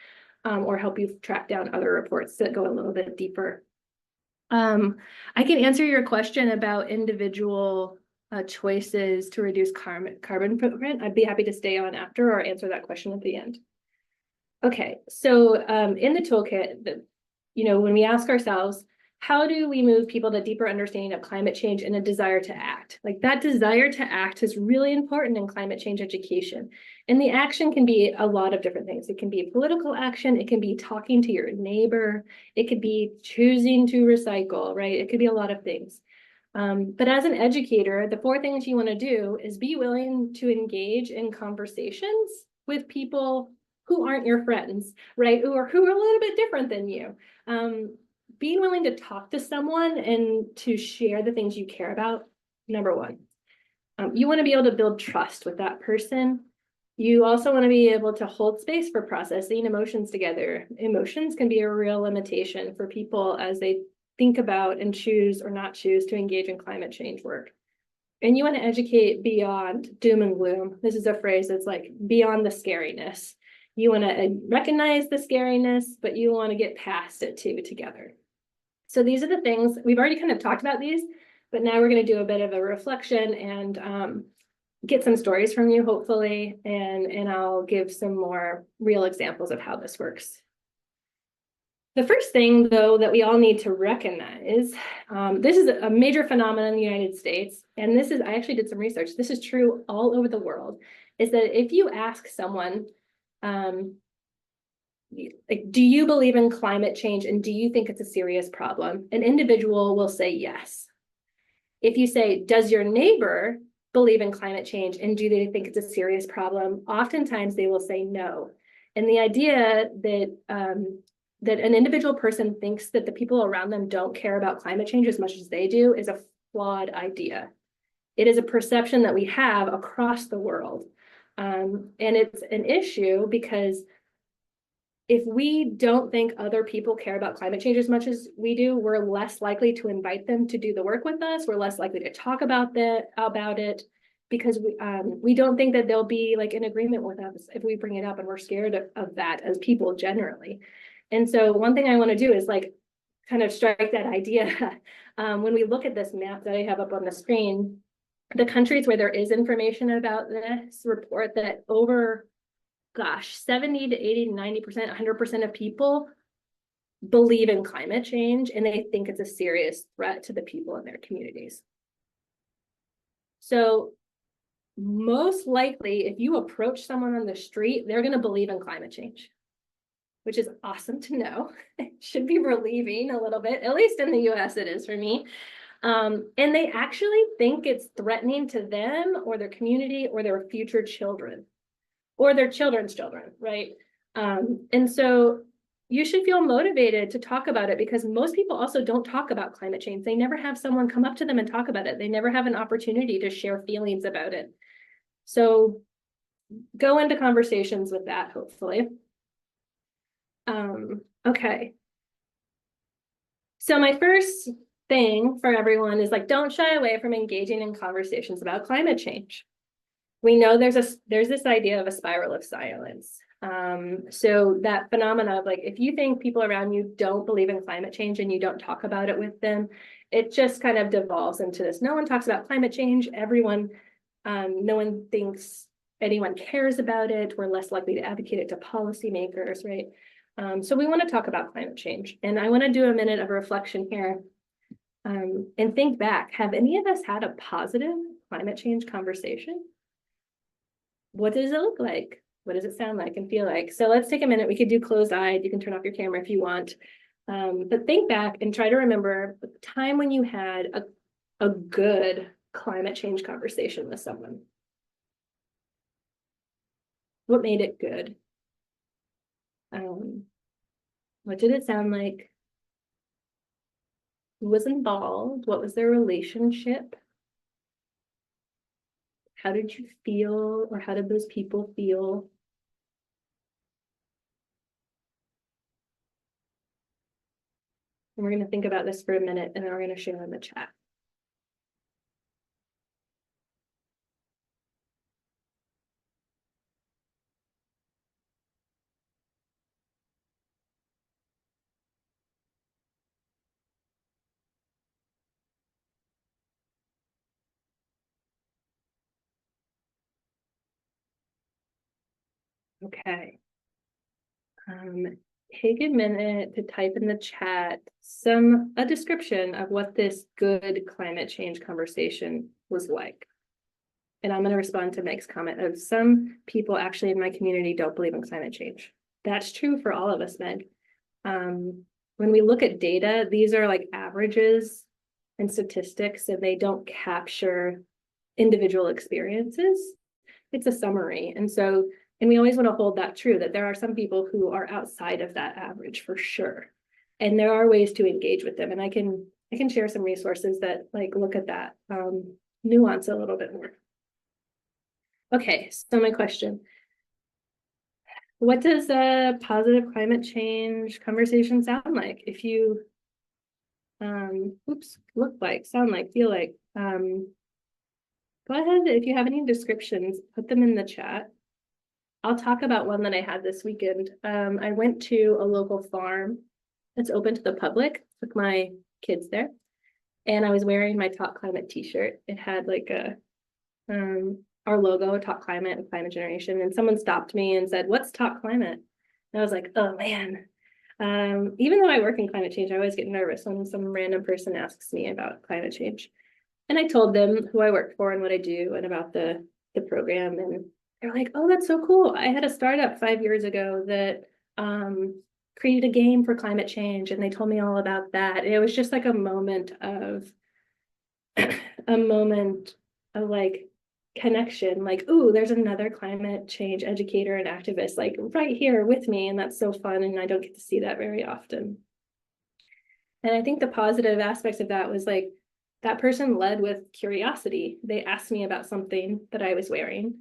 or help you track down other reports that go a little bit deeper. I can answer your question about individual choices to reduce carbon footprint. I'd be happy to stay on after or answer that question at the end. Okay, so in the toolkit, when we ask ourselves, how do we move people to deeper understanding of climate change and a desire to act? Like that desire to act is really important in climate change education. And the action can be a lot of different things. It can be political action. It can be talking to your neighbor. It could be choosing to recycle, right? It could be a lot of things. But as an educator, the 4 things you want to do is be willing to engage in conversations with people who aren't your friends, right? Who are a little bit different than you. Being willing to talk to someone and to share the things you care about, number 1. You want to be able to build trust with that person. You also want to be able to hold space for processing emotions together. Emotions can be a real limitation for people as they think about and choose or not choose to engage in climate change work. And you want to educate beyond doom and gloom. This is a phrase that's like beyond the scariness. You want to recognize the scariness, but you want to get past it too together. So these are the things, we've already kind of talked about these, but now we're going to do a bit of a reflection and get some stories from you, hopefully, and I'll give some more real examples of how this works. The first thing, though, that we all need to recognize, this is a major phenomenon in the United States, and this is, I actually did some research, this is true all over the world, is that if you ask someone, like, do you believe in climate change and do you think it's a serious problem? An individual will say yes. If you say, does your neighbor believe in climate change and do they think it's a serious problem? Oftentimes they will say no. And the idea that that an individual person thinks that the people around them don't care about climate change as much as they do is a flawed idea. It is a perception that we have across the world. And it's an issue because if we don't think other people care about climate change as much as we do, we're less likely to invite them to do the work with us. We're less likely to talk about it because we don't think that they'll be like in agreement with us if we bring it up, and we're scared of that as people generally. And so one thing I want to do is like kind of strike that idea. When we look at this map that I have up on the screen, the countries where there is information about this report that over, gosh, 70 to 80 to 90%, 100% of people believe in climate change and they think it's a serious threat to the people in their communities. So most likely, if you approach someone on the street, they're going to believe in climate change, which is awesome to know. It should be relieving a little bit, at least in the US it is for me. And they actually think it's threatening to them or their community or their future children or their children's children, right? And so you should feel motivated to talk about it because most people also don't talk about climate change. They never have someone come up to them and talk about it. They never have an opportunity to share feelings about it. So go into conversations with that, hopefully. Okay. So my first thing for everyone is like, don't shy away from engaging in conversations about climate change. We know there's this idea of a spiral of silence. So that phenomena of like, if you think people around you don't believe in climate change and you don't talk about it with them, it just kind of devolves into this. No one talks about climate change. Everyone, no one thinks anyone cares about it. We're less likely to advocate it to policymakers, right? So we want to talk about climate change. And I want to do a minute of reflection here and think back. Have any of us had a positive climate change conversation? What does it look like? What does it sound like and feel like? So let's take a minute. We could do closed-eyed. You can turn off your camera if you want. But think back and try to remember the time when you had a good climate change conversation with someone. What made it good? What did it sound like? Who was involved? What was their relationship? How did you feel, or how did those people feel? And we're going to think about this for a minute, and then we're going to share in the chat. Okay. Take a minute to type in the chat a description of what this good climate change conversation was like. And I'm going to respond to Meg's comment of some people actually in my community don't believe in climate change. That's true for all of us, Meg. When we look at data, these are like averages and statistics, and they don't capture individual experiences. It's a summary. And we always want to hold that true, that there are some people who are outside of that average for sure. And there are ways to engage with them. And I can share some resources that like look at that nuance a little bit more. Okay, so my question. What does a positive climate change conversation sound like? If you, look like, sound like, feel like, go ahead, if you have any descriptions, put them in the chat. I'll talk about one that I had this weekend. I went to a local farm that's open to the public, took my kids there, and I was wearing my Talk Climate t-shirt. It had like our logo, Talk Climate and Climate Generation, and someone stopped me and said, "What's Talk Climate?" And I was like, oh man. Even though I work in climate change, I always get nervous when some random person asks me about climate change. And I told them who I work for and what I do and about the program, and they're like, oh, that's so cool. I had a startup 5 years ago that created a game for climate change, and they told me all about that. And it was just like a moment of like connection, like, ooh, there's another climate change educator and activist like right here with me, and that's so fun, and I don't get to see that very often. And I think the positive aspects of that was like that person led with curiosity. They asked me about something that I was wearing.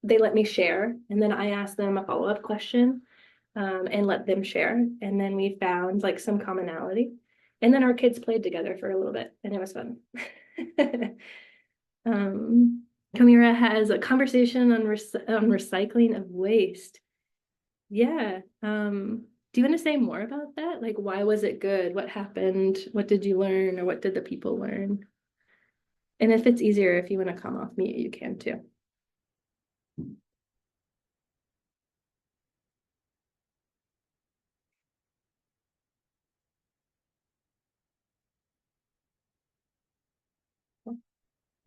They let me share, and then I asked them a follow-up question and let them share, and then we found like some commonality, and then our kids played together for a little bit, and it was fun. Kamira has a conversation on recycling of waste. Yeah. Do you want to say more about that? Like, why was it good? What happened? What did you learn, or what did the people learn? And if it's easier, if you want to come off mute, you can too.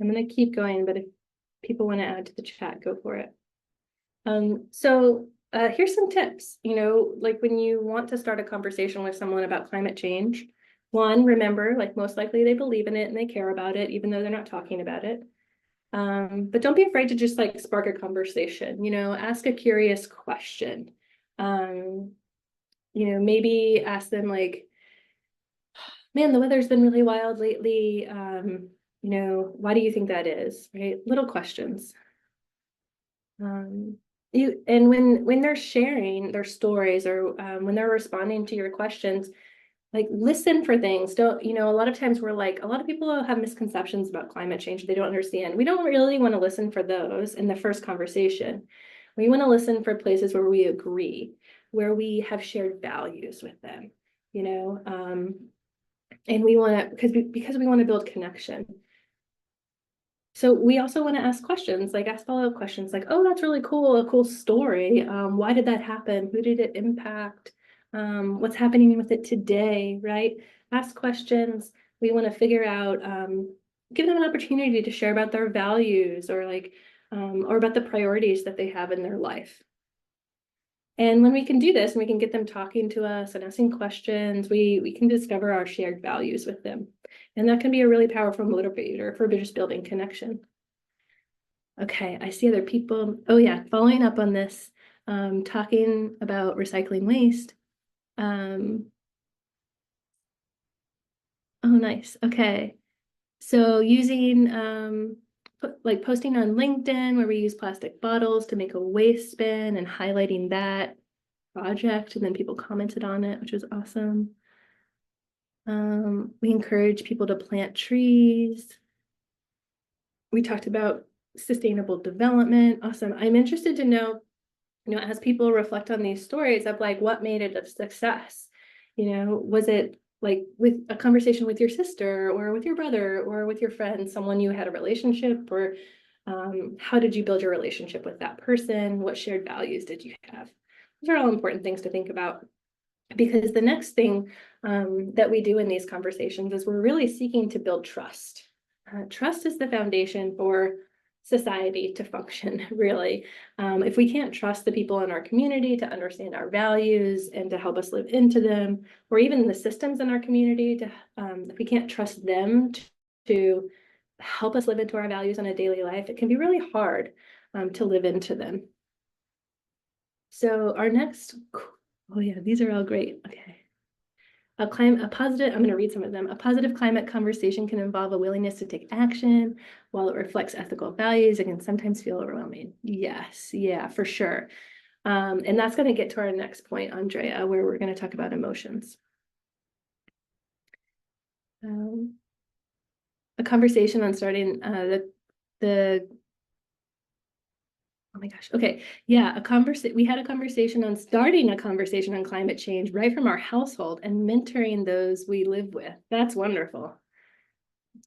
I'm going to keep going, but if people want to add to the chat, go for it. So here's some tips. You know, like when you want to start a conversation with someone about climate change, one, remember, like most likely they believe in it and they care about it, even though they're not talking about it. But don't be afraid to just like spark a conversation, you know, ask a curious question. You know, maybe ask them like, man, the weather's been really wild lately. You know, why do you think that is? Right? Little questions. And when they're sharing their stories, or when they're responding to your questions, like listen for things. Don't, you know, a lot of times we're like, a lot of people have misconceptions about climate change. They don't understand. We don't really want to listen for those in the first conversation. We want to listen for places where we agree, where we have shared values with them, you know, and we want to, because we want to build connection. So we also want to ask questions, like ask follow-up questions like, oh, that's really cool, a cool story. Why did that happen? Who did it impact? What's happening with it today, right? Ask questions. We want to figure out, give them an opportunity to share about their values or like, or about the priorities that they have in their life. And when we can do this and we can get them talking to us and asking questions, we can discover our shared values with them. And that can be a really powerful motivator for just building connection. Okay, I see other people. Oh yeah, following up on this, talking about recycling waste. Oh, nice. Okay. So using, like posting on LinkedIn where we use plastic bottles to make a waste bin and highlighting that project, and then people commented on it, which was awesome. We encourage people to plant trees. We talked about sustainable development. Awesome. I'm interested to know, you know, as people reflect on these stories of like what made it a success. You know, was it like with a conversation with your sister or with your brother or with your friend, someone you had a relationship, or how did you build your relationship with that person? What shared values did you have? Those are all important things to think about, because the next thing that we do in these conversations is we're really seeking to build trust. Trust is the foundation for society to function, really. If we can't trust the people in our community to understand our values and to help us live into them, or even the systems in our community, to if we can't trust them to help us live into our values on a daily life, it can be really hard to live into them. So our next, oh yeah, these are all great. Okay. A positive, I'm going to read some of them. A positive climate conversation can involve a willingness to take action. While it reflects ethical values, it can sometimes feel overwhelming. Yes, yeah, for sure. And that's going to get to our next point, Andrea, where we're going to talk about emotions. A conversation on starting oh my gosh. Okay. Yeah. We had a conversation on starting a conversation on climate change right from our household and mentoring those we live with. That's wonderful.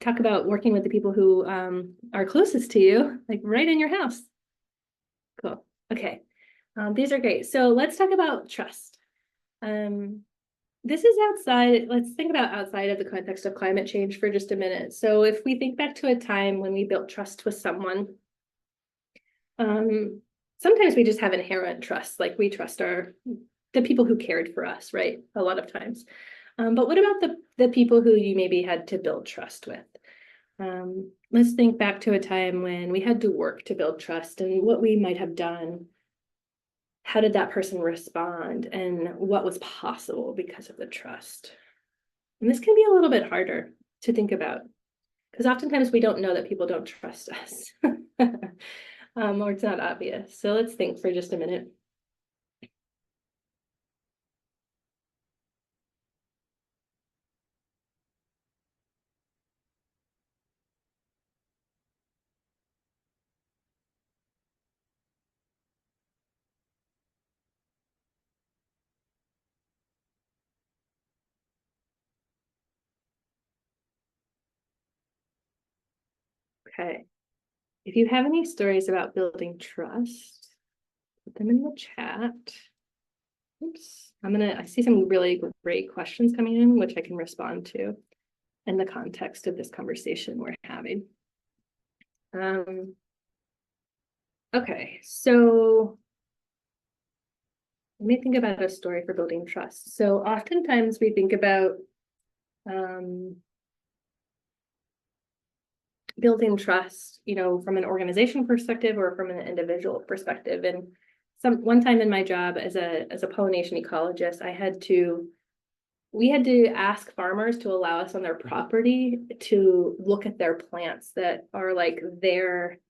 Talk about working with the people who are closest to you, like right in your house. Cool. Okay. These are great. So let's talk about trust. This is outside. Let's think about outside of the context of climate change for just a minute. So if we think back to a time when we built trust with someone, sometimes we just have inherent trust, like we trust the people who cared for us, right? A lot of times. But what about the people who you maybe had to build trust with? Let's think back to a time when we had to work to build trust and what we might have done. How did that person respond and what was possible because of the trust? And this can be a little bit harder to think about because oftentimes we don't know that people don't trust us. Or it's not obvious. So let's think for just a minute. Okay. If you have any stories about building trust, put them in the chat. Oops. I see some really great questions coming in, which I can respond to in the context of this conversation we're having. Okay, so let me think about a story for building trust. So oftentimes we think about building trust, you know, from an organization perspective or from an individual perspective. And one time in my job as a pollination ecologist, we had to ask farmers to allow us on their property to look at their plants that are like their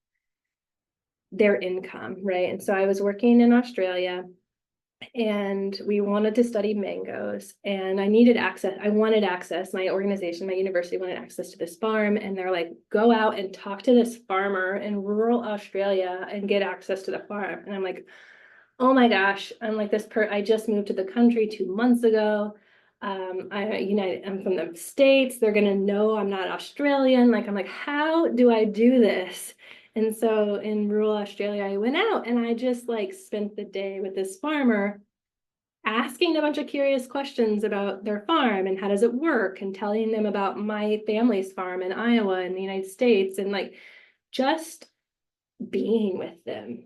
income, right? And so I was working in Australia and we wanted to study mangoes, and I needed access. I wanted access. My organization, my university wanted access to this farm, and they're like, go out and talk to this farmer in rural Australia and get access to the farm. And I'm like, oh my gosh, I'm like I just moved to the country 2 months ago. I'm from the States. They're gonna know I'm not Australian. Like, I'm like, how do I do this? And so in rural Australia, I went out and I just like spent the day with this farmer asking a bunch of curious questions about their farm and how does it work, and telling them about my family's farm in Iowa in the United States, and like just being with them,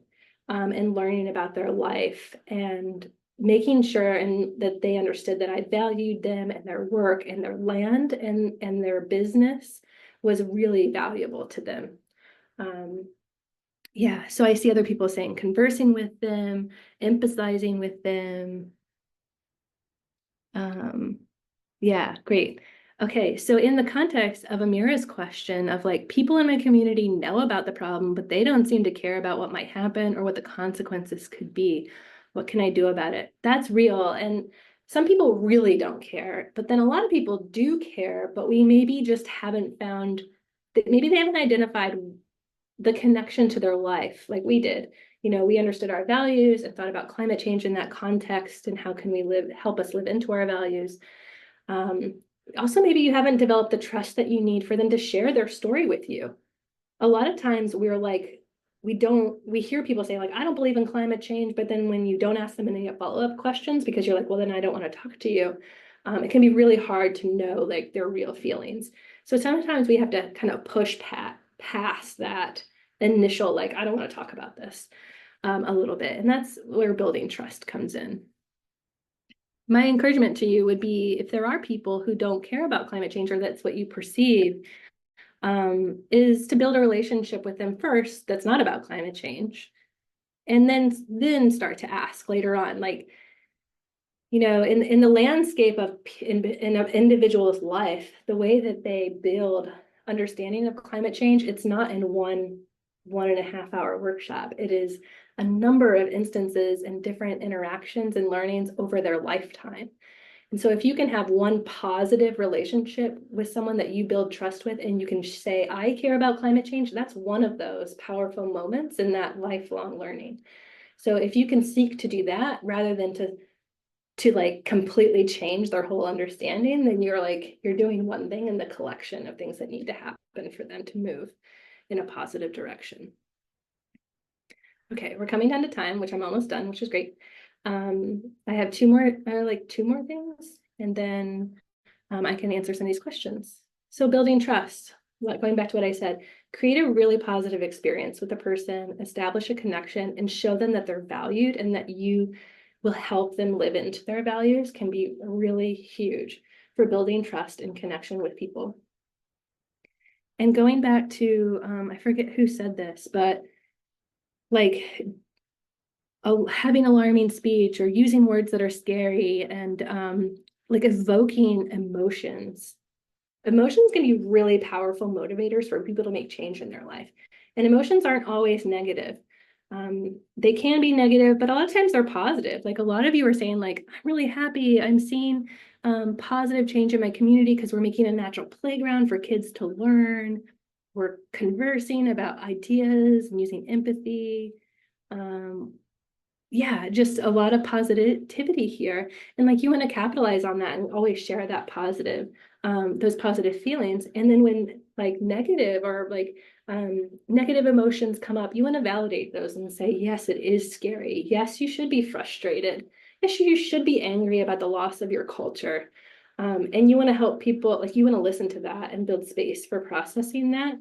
and learning about their life, and making sure that they understood that I valued them and their work and their land and their business was really valuable to them. Yeah, so I see other people saying conversing with them, empathizing with them. Yeah, great. Okay, so in the context of Amira's question of like, people in my community know about the problem, but they don't seem to care about what might happen or what the consequences could be. What can I do about it? That's real. And some people really don't care, but then a lot of people do care, but we maybe just haven't found that, maybe they haven't identified the connection to their life like we did. You know, we understood our values and thought about climate change in that context and how can we help us live into our values. Also, maybe you haven't developed the trust that you need for them to share their story with you. A lot of times we're like, we hear people say like, I don't believe in climate change, but then when you don't ask them any follow-up questions because you're like, well, then I don't want to talk to you. It can be really hard to know like their real feelings. So sometimes we have to kind of push past that initial, like, I don't want to talk about this, a little bit. And that's where building trust comes in. My encouragement to you would be, if there are people who don't care about climate change, or that's what you perceive, is to build a relationship with them first that's not about climate change, and then start to ask later on, like, you know, in the landscape of in an individual's life, the way that they build understanding of climate change, it's not in one and a half hour workshop. It is a number of instances and different interactions and learnings over their lifetime. And so if you can have one positive relationship with someone that you build trust with, and you can say, I care about climate change, that's one of those powerful moments in that lifelong learning. So if you can seek to do that rather than to like completely change their whole understanding, then you're doing one thing in the collection of things that need to happen for them to move in a positive direction. Okay, we're coming down to time, which I'm almost done, which is great. I have two more things, and then I can answer some of these questions. So building trust, going back to what I said, create a really positive experience with the person, establish a connection, and show them that they're valued and that you will help them live into their values, can be really huge for building trust and connection with people. And going back to, I forget who said this, but like having alarming speech or using words that are scary, and like evoking emotions. Emotions can be really powerful motivators for people to make change in their life. And emotions aren't always negative. They can be negative, but a lot of times they're positive. Like a lot of you are saying like, I'm really happy. I'm seeing positive change in my community because we're making a natural playground for kids to learn. We're conversing about ideas and using empathy. Yeah, just a lot of positivity here. And like, you want to capitalize on that and always share that positive, those positive feelings. And then when like negative or like negative emotions come up, you want to validate those and say, yes, it is scary. Yes, you should be frustrated. Yes, you should be angry about the loss of your culture. And you want to help people, like you want to listen to that and build space for processing that.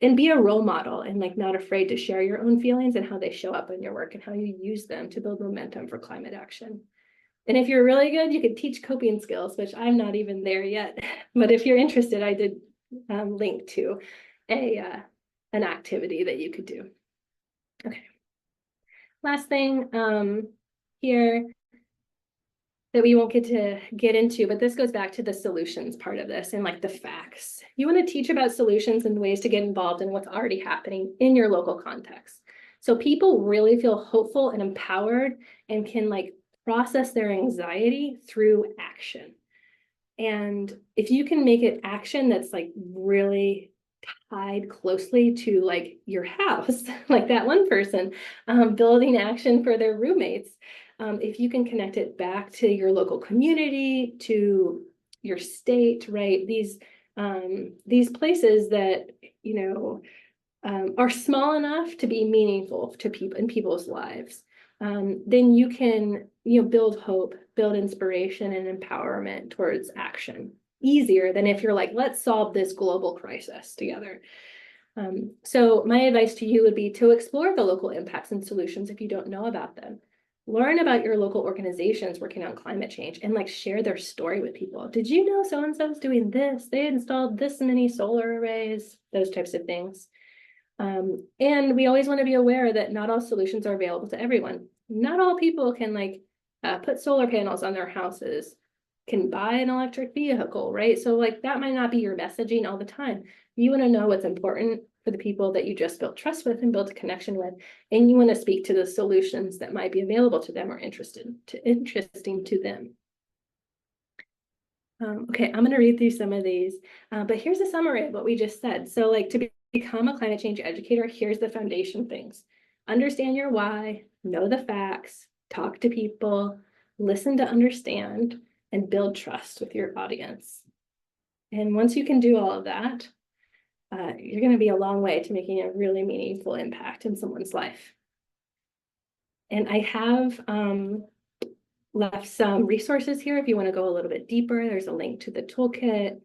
And be a role model and like not afraid to share your own feelings and how they show up in your work and how you use them to build momentum for climate action. And if you're really good, you could teach coping skills, which I'm not even there yet. But if you're interested, I did link to an activity that you could do. Okay. Last thing here that we won't get into, but this goes back to the solutions part of this and like the facts. You want to teach about solutions and ways to get involved in what's already happening in your local context. So people really feel hopeful and empowered and can like process their anxiety through action. And if you can make it action that's like really tied closely to like your house, like that one person building action for their roommates, if you can connect it back to your local community, to your state, right? These places that, you know, are small enough to be meaningful to people in people's lives, then you can, you know, build hope, build inspiration and empowerment towards action easier than if you're like, let's solve this global crisis together. So my advice to you would be to explore the local impacts and solutions if you don't know about them. Learn about your local organizations working on climate change and like share their story with people. Did you know so-and-so's doing this? They installed this many solar arrays, those types of things. And we always want to be aware that not all solutions are available to everyone. Not all people can like put solar panels on their houses, can buy an electric vehicle, right? So like that might not be your messaging all the time. You want to know what's important for the people that you just built trust with and built a connection with, and you want to speak to the solutions that might be available to them or interesting to them. Okay, I'm going to read through some of these, but here's a summary of what we just said. So like to become a climate change educator, here's the foundation things. Understand your why, know the facts, talk to people, listen to understand, and build trust with your audience. And once you can do all of that, you're going to be a long way to making a really meaningful impact in someone's life. And I have left some resources here if you want to go a little bit deeper. There's a link to the toolkit.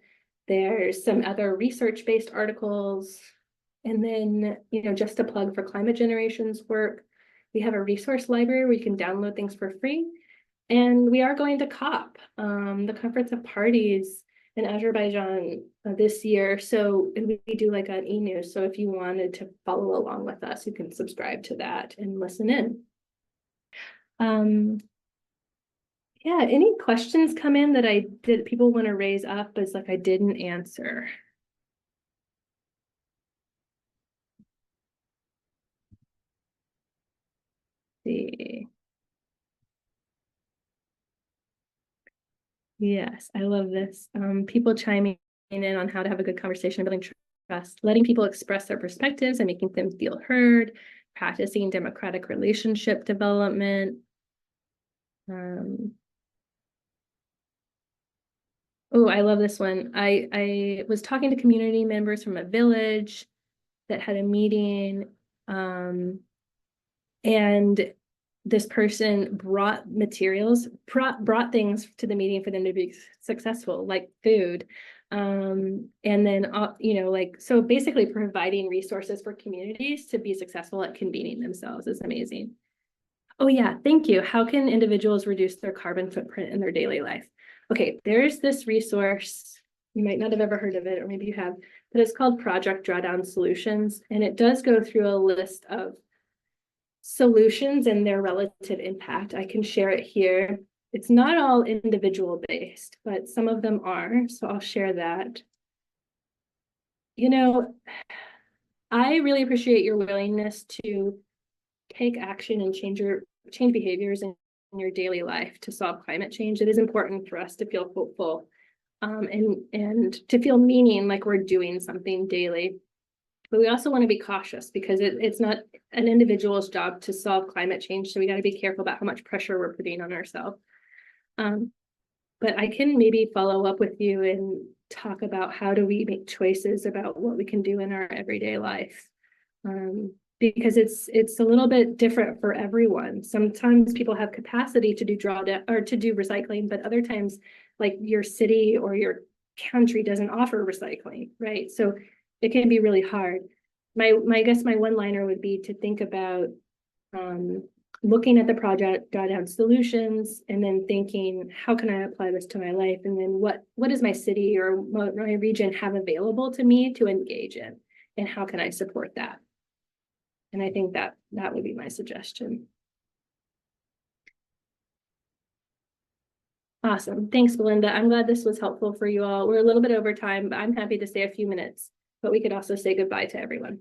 There's some other research-based articles. And then, you know, just a plug for Climate Generation's work. We have a resource library where you can download things for free. And we are going to COP, the Conference of Parties in Azerbaijan this year. So, and we do like an e-news. So if you wanted to follow along with us, you can subscribe to that and listen in. Yeah, any questions come in that people want to raise up as like I didn't answer? See. Yes, I love this. People chiming in on how to have a good conversation, building trust, letting people express their perspectives and making them feel heard, practicing democratic relationship development. Oh, I love this one. I was talking to community members from a village that had a meeting, and this person brought materials, brought things to the meeting for them to be successful, like food. And then, you know, like, so basically providing resources for communities to be successful at convening themselves is amazing. Oh yeah, thank you. How can individuals reduce their carbon footprint in their daily life? Okay, there's this resource. You might not have ever heard of it, or maybe you have, but it's called Project Drawdown Solutions. And it does go through a list of solutions and their relative impact. I can share it here. It's not all individual based, but some of them are. So I'll share that. You know, I really appreciate your willingness to take action and change behaviors in your daily life to solve climate change. It is important for us to feel hopeful and to feel meaning like we're doing something daily. But we also want to be cautious because it's not an individual's job to solve climate change. So we got to be careful about how much pressure we're putting on ourselves. But I can maybe follow up with you and talk about how do we make choices about what we can do in our everyday life. Because it's a little bit different for everyone. Sometimes people have capacity to do drawdown or to do recycling, but other times like your city or your country doesn't offer recycling, right? So it can be really hard. I guess my one-liner would be to think about looking at the project drawdown solutions and then thinking, how can I apply this to my life? And then what does my city or my region have available to me to engage in? And how can I support that? And I think that would be my suggestion. Awesome. Thanks, Belinda. I'm glad this was helpful for you all. We're a little bit over time, but I'm happy to stay a few minutes, but we could also say goodbye to everyone.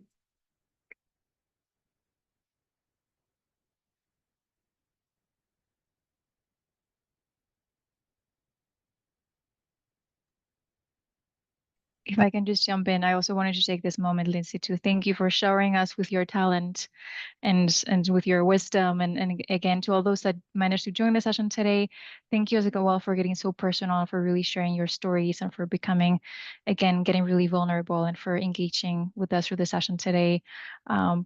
If I can just jump in, I also wanted to take this moment, Lindsey, to thank you for showering us with your talent and with your wisdom. And again, to all those that managed to join the session today, thank you as well for getting so personal, for really sharing your stories, and for becoming, again, getting really vulnerable, and for engaging with us through the session today.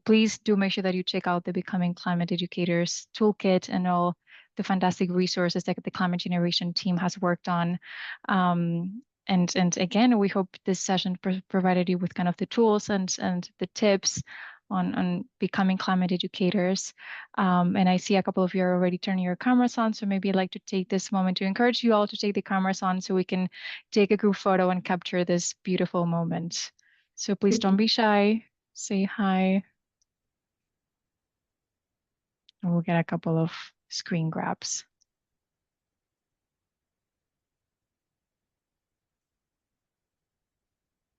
Please do make sure that you check out the Becoming Climate Educators Toolkit and all the fantastic resources that the Climate Generation team has worked on. And again, we hope this session provided you with kind of the tools and the tips on becoming climate educators. And I see a couple of you are already turning your cameras on, so maybe I'd like to take this moment to encourage you all to take the cameras on so we can take a group photo and capture this beautiful moment. So please don't be shy, say hi. And we'll get a couple of screen grabs.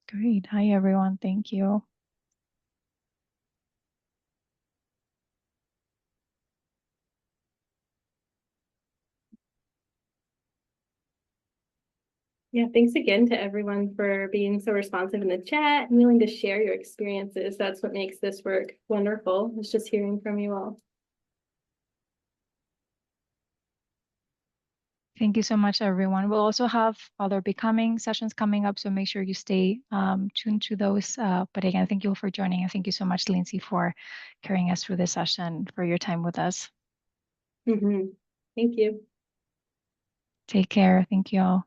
Great. Hi, everyone. Thank you. Yeah, thanks again to everyone for being so responsive in the chat and willing to share your experiences. That's what makes this work wonderful. It's just hearing from you all. Thank you so much, everyone. We'll also have other Becoming sessions coming up, so make sure you stay tuned to those. But again, thank you all for joining, and thank you so much, Lindsey, for carrying us through this session, for your time with us. Thank you. Take care. Thank you all.